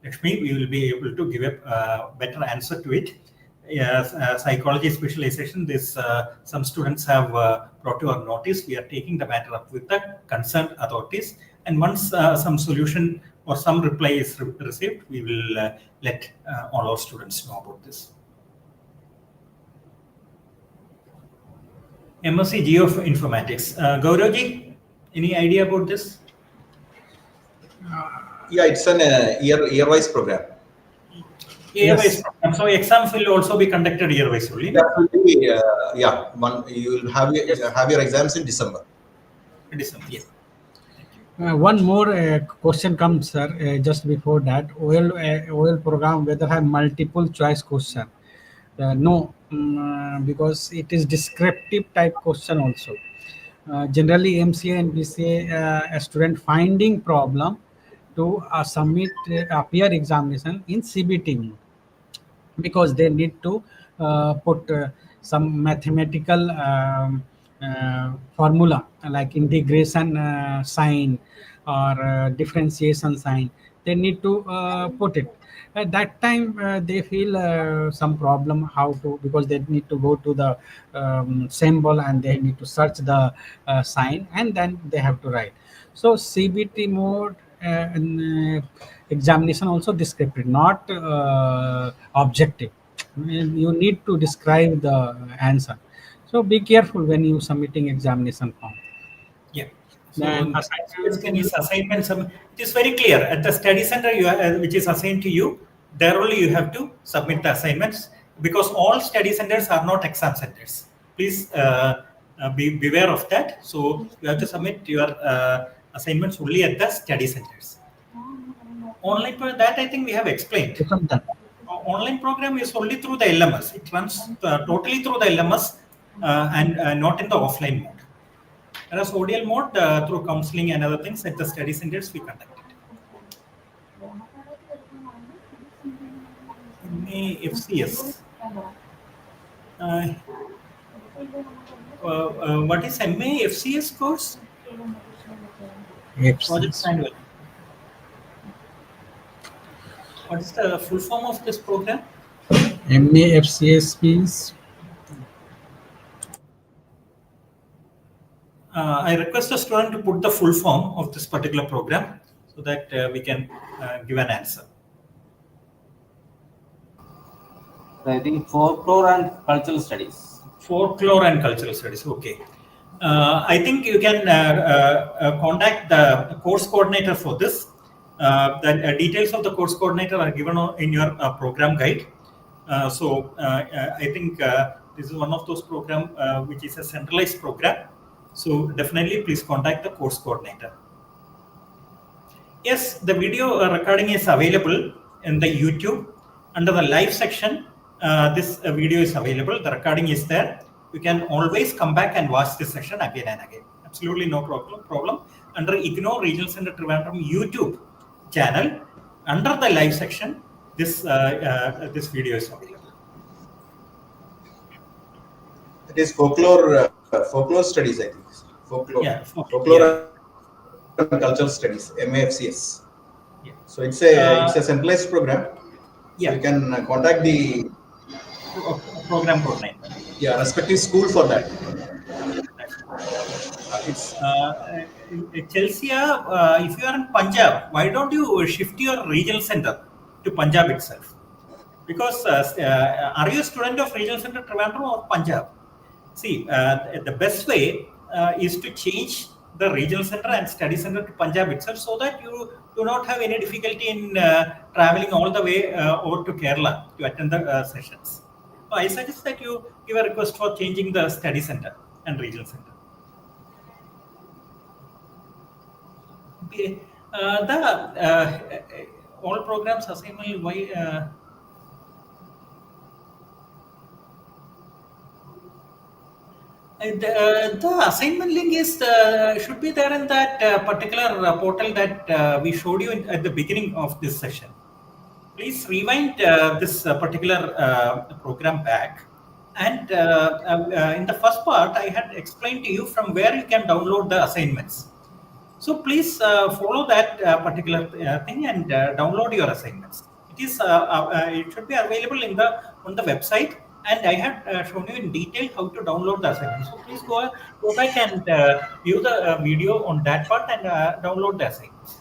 Lakshmi, we will be able to give a better answer to it. Yes, psychology specialization, this some students have brought to our notice. We are taking the matter up with the concerned authorities, and once some solution or some reply is received, we will let all our students know about this. MSc Geoinformatics. Gauravji, any idea about this? Yeah, it's an year-wise program. Year-wise program. So exams will also be conducted year-wise only. That will be, you will have your exams in December. December, yes. One more question comes, sir. Just before that, OL program whether have multiple choice question? No, because it is descriptive type question also. generally MCA and BCA a student finding problem to submit a peer examination in CBT mode, because they need to put some mathematical formula like integration sign or differentiation sign. They need to put it. At that time, they feel some problem how to, because they need to go to the symbol and they need to search the sign and then they have to write. So CBT mode and examination also descriptive, not objective. You need to describe the answer. So be careful when you submitting examination form. Yeah. Then So the next question is assignment. It is very clear at the study center which is assigned to you. There only you have to submit the assignments, because all study centers are not exam centers. Please be beware of that. So you have to submit your assignments only at the study centers. Online for that, I think we have explained. become done. Online program is only through the LMS. It runs totally through the LMS and not in the offline mode. Whereas ODL mode, through counseling and other things at the study centers, we conduct it. MA FCS. What is MA FCS course? Project Manual. What is the full form of this program? MA FCS means I request a student to put the full form of this particular program so that we can give an answer. I think folklore and cultural studies. Folklore and cultural studies. Okay. I think you can contact the course coordinator for this. The details of the course coordinator are given in your program guide. I think this is one of those programs which is a centralized program. So definitely please contact the course coordinator. Yes, the video recording is available in the YouTube. Under the live section, this video is available. The recording is there. You can always come back and watch this session again and again. Absolutely no problem. Under IGNOU Regional Centre Trivandrum YouTube channel, under the live section, this video is available. It is folklore studies, I think. Folklore. Yeah, folklore and cultural studies, MAFCS. Yeah. So it's a centralized program. Yeah. So you can contact the program coordinator. Yeah, respective school for that. Chelsea, if you are in Punjab, why don't you shift your regional center to Punjab itself? Because are you a student of Regional Centre Trivandrum or Punjab? See, the best way is to change the regional center and study center to Punjab itself, so that you do not have any difficulty in traveling all the way over to Kerala to attend the sessions. So I suggest that you give a request for changing the study center and regional center. Okay. All programs assignment, why? The assignment link is should be there in that particular portal that we showed you at the beginning of this session. Please rewind this particular program back, and in the first part I had explained to you from where you can download the assignments. So please follow that particular thing and download your assignments. It should be available on the website, and I had shown you in detail how to download the assignment. So please go back and view the video on that part and download the assignments.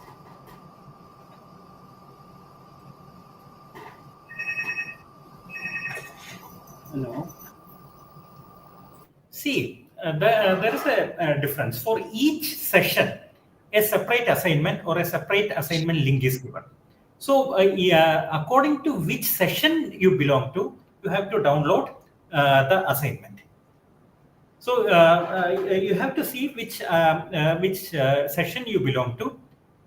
Hello. See, there is a difference. For each session, a separate assignment or a separate assignment link is given. So according to which session you belong to, you have to download the assignment. So you have to see which session you belong to,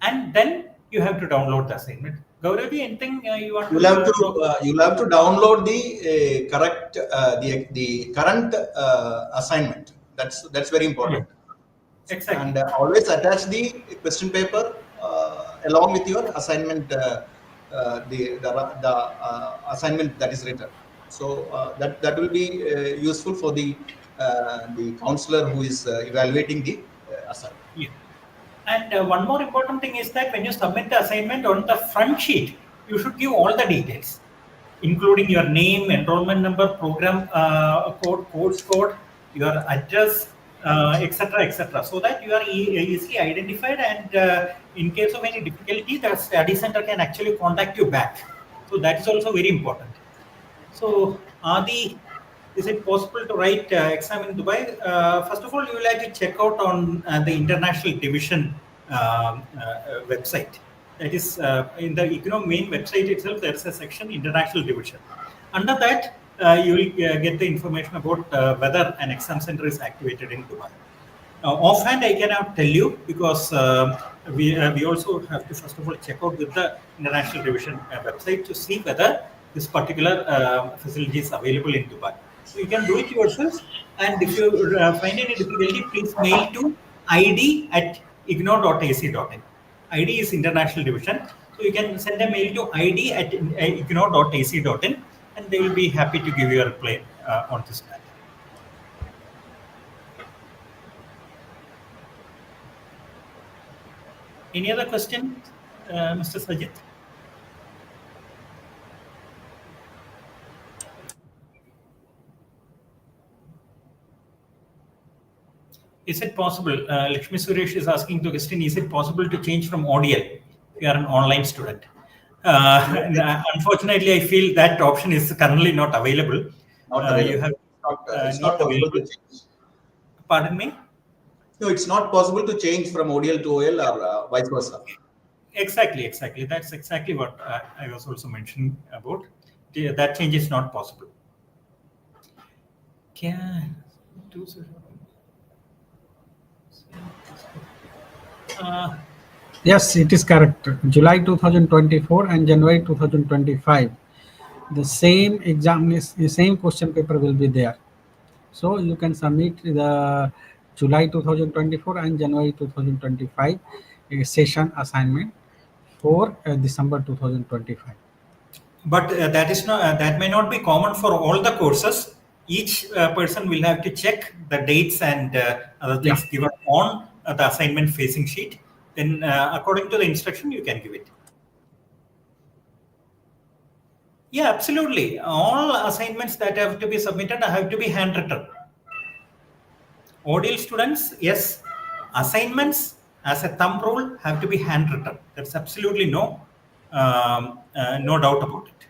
and then you have to download the assignment. Gauravi, anything you want? You'll have to download the correct the current assignment. That's very important. Exactly. And always attach the question paper along with your assignment, the assignment that is written. So that will be useful for the counselor who is evaluating the assignment. Yeah. And one more important thing is that when you submit the assignment on the front sheet, you should give all the details, including your name, enrollment number, program code, course code, your address, etc., etc., so that you are easily identified. And in case of any difficulty, the study center can actually contact you back. So that is also very important. So, Adi, is it possible to write exam in Dubai? First of all, you will have to check out on the international division website. That is, in the IGNOU main website itself, there is a section international division. Under that, you will get the information about whether an exam center is activated in Dubai. Offhand, I cannot tell you because we also have to first of all check out with the international division website to see whether this particular facility is available in Dubai. So you can do it yourself, and if you find any difficulty, please mail to id@ignou.ac.in. ID is international division, so you can send a mail to id@ignou.ac.in, and they will be happy to give you a reply on this matter. Any other question, Mr. Sajid? Is it possible, Lakshmi Suresh is asking the question, is it possible to change from ODL if you are an online student? Unfortunately, I feel that option is currently not available. Not available. You have it's not possible to change. Pardon me? No, it's not possible to change from ODL to OL or vice versa. Exactly. That's exactly what I was also mentioning about. That change is not possible. Yes, it is correct. July 2024 and January 2025, the same the same question paper will be there. So you can submit the July 2024 and January 2025 session assignment for December 2025. But that is not that may not be common for all the courses. Each person will have to check the dates and other things given on the assignment facing sheet. Then, according to the instruction, you can give it. Yeah, absolutely. All assignments that have to be submitted have to be handwritten. ODL students, yes. Assignments, as a thumb rule, have to be handwritten. There's absolutely no doubt about it.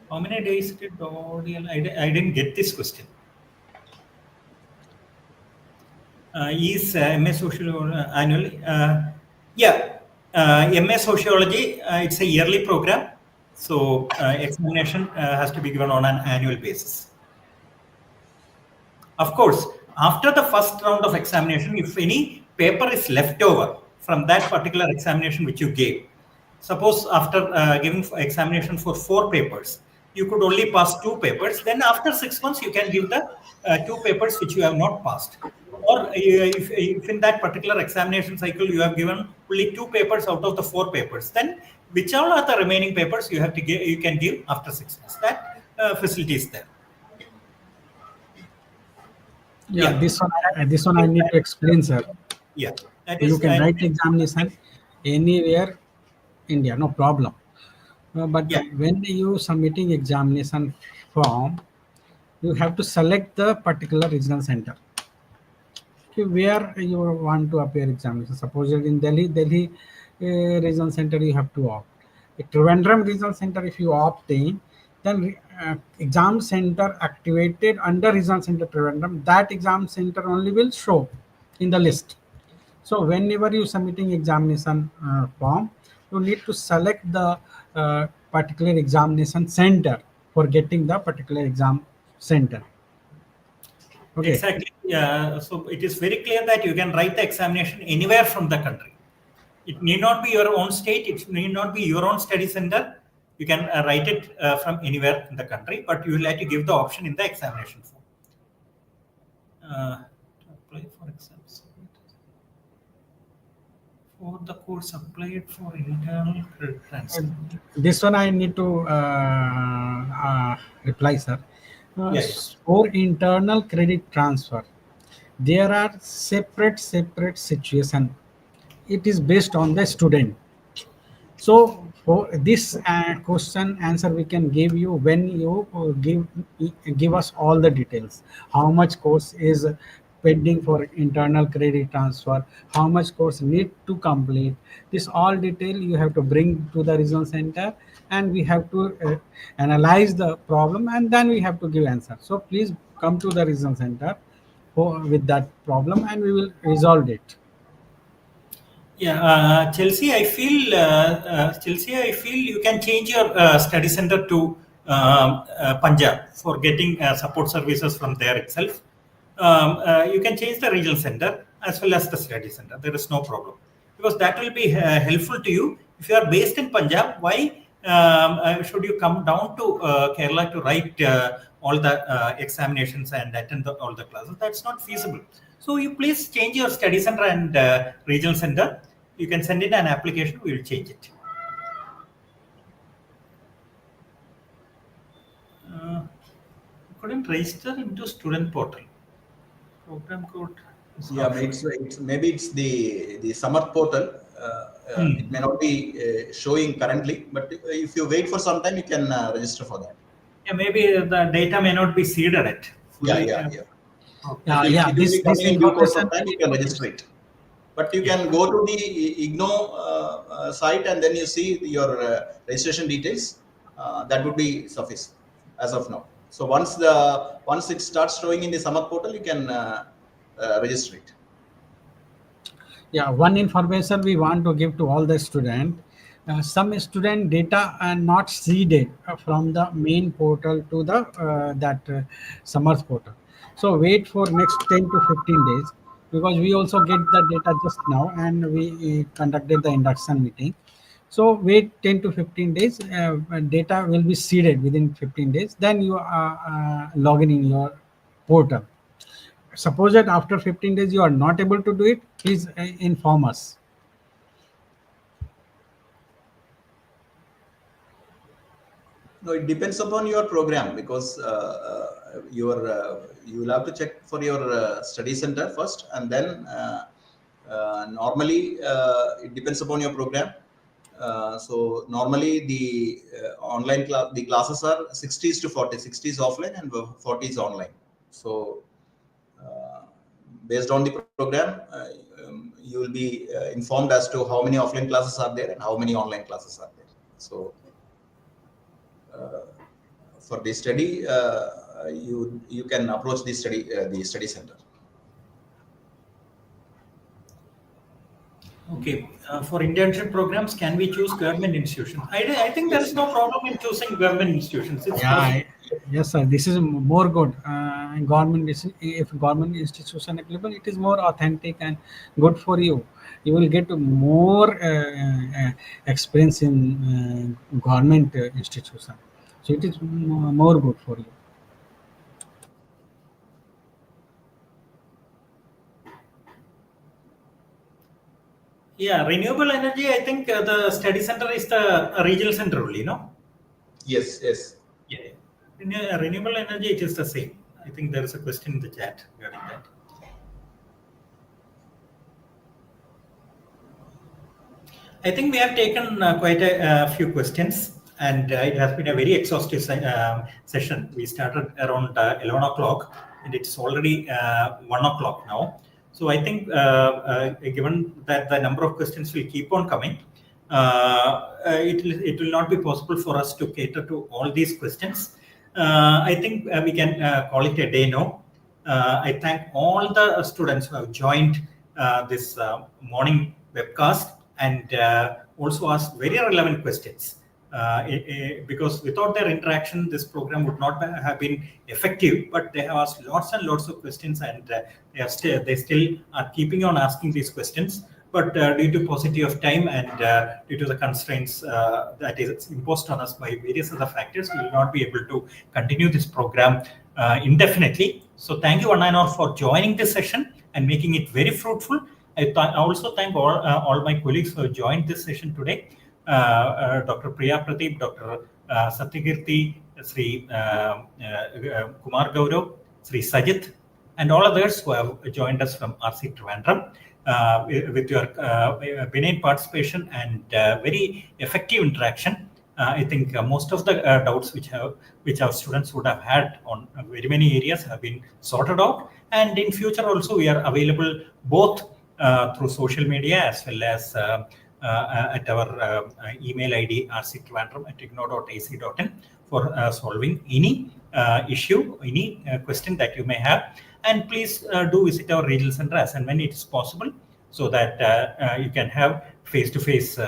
How many days did ODL? I didn't get this question. Is MA Sociology annually? Yeah, MA Sociology, it's a yearly program. So examination has to be given on an annual basis. Of course, after the first round of examination, if any paper is left over from that particular examination which you gave, suppose after giving examination for 4 papers, you could only pass 2 papers, then after 6 months you can give the 2 papers which you have not passed. Or if in that particular examination cycle you have given only 2 papers out of the 4 papers, then which all are the remaining papers you have to give, you can give after 6 months. That facility is there. Yeah, this one I need to explain, sir. Yeah, you can write examination anywhere India, no problem. But when you submitting examination form, you have to select the particular regional center. Okay, where you want to appear examination. Suppose you're in Delhi regional center, you have to opt. Trivandrum regional center, if you opt in, then exam center activated under regional center Trivandrum, that exam center only will show in the list. So whenever you submitting examination form, you need to select the particular examination center for getting the particular exam center. Okay. Exactly. Yeah. So it is very clear that you can write the examination anywhere from the country. It need not be your own state. It need not be your own study center. You can write it from anywhere in the country, but you will have to give the option in the examination form. apply for exams. For the course applied for internal credit transfer. This one I need to reply, sir. Yes. For internal credit transfer, there are separate situation. It is based on the student. So for this question answer we can give you when you give us all the details. How much course is pending for internal credit transfer? How much course need to complete? This all detail you have to bring to the regional center, and we have to analyze the problem, and then we have to give answer. So please come to the regional center with that problem, and we will resolve it. Yeah, Chelsea, I feel you can change your study center to Punjab for getting support services from there itself. You can change the regional center as well as the study center. There is no problem because that will be helpful to you. If you are based in Punjab, why should you come down to Kerala to write all the examinations and attend all the classes? That's not feasible. So you please change your study center and regional center. You can send in an application. We will change it. Couldn't register into student portal. Program code. Yeah, maybe it's the summer portal. It may not be showing currently, but if you wait for some time, you can register for that. Yeah, maybe the data may not be seeded yet. Yeah. Yeah. This in due course of time, you can information. register it. But you can go to the IGNOU site and then you see your registration details. That would be sufficient as of now. So once it starts showing in the summer portal, you can register it. Yeah, one information we want to give to all the student. Some student data are not seeded from the main portal to the summer portal. So wait for next 10 to 15 days, because we also get the data just now and we conducted the induction meeting. So wait 10 to 15 days, data will be seeded within 15 days. Then you are logging in your portal. Suppose that after 15 days you are not able to do it, please inform us. No, it depends upon your program because you will have to check for your study center first, and then normally it depends upon your program. So normally the the classes are 60s to 40, 60s offline and 40s online. So based on the program, you will be informed as to how many offline classes are there and how many online classes are there. So for the study, you can approach the study center. Okay. For internship programs, can we choose government institutions? I think there is no problem in choosing government institutions. It's Yes, sir. This is more good. If government institution available, it is more authentic and good for you. You will get more experience in government institution. So it is more good for you. Yeah, renewable energy. I think the study center is the regional center only, no? Yes. Yeah. Renewable energy, it is the same. I think there is a question in the chat regarding that. I think we have taken quite a few questions, and it has been a very exhaustive session. We started around 11 o'clock, and it's already 1 o'clock now. So I think given that the number of questions will keep on coming, it will not be possible for us to cater to all these questions. I think we can call it a day now. I thank all the students who have joined this morning webcast and also asked very relevant questions. Because without their interaction, this program would not have been effective. But they have asked lots and lots of questions, and they still are keeping on asking these questions. But due to paucity of time and due to the constraints that is imposed on us by various other factors, we will not be able to continue this program indefinitely. So thank you one and all for joining this session, and making it very fruitful. I also thank all my colleagues who have joined this session today. Dr. Priya Pradeep, Dr. Satyakirti, Sri Kumar Gaurav, Sri Sajit, and all others who have joined us from RC Trivandrum. With your benign participation and very effective interaction, I think most of the doubts which our students would have had on very many areas have been sorted out. And in future also, we are available both through social media as well as at our email ID rctrivandrum@ignou.ac.in for solving any issue, any question that you may have. And please do visit our regional center as and when it is possible, so that you can have face-to-face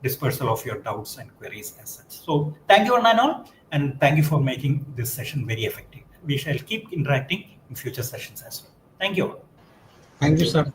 dispersal of your doubts and queries as such. So thank you one and all, and thank you for making this session very effective. We shall keep interacting in future sessions as well. Thank you all. Thank you, sir.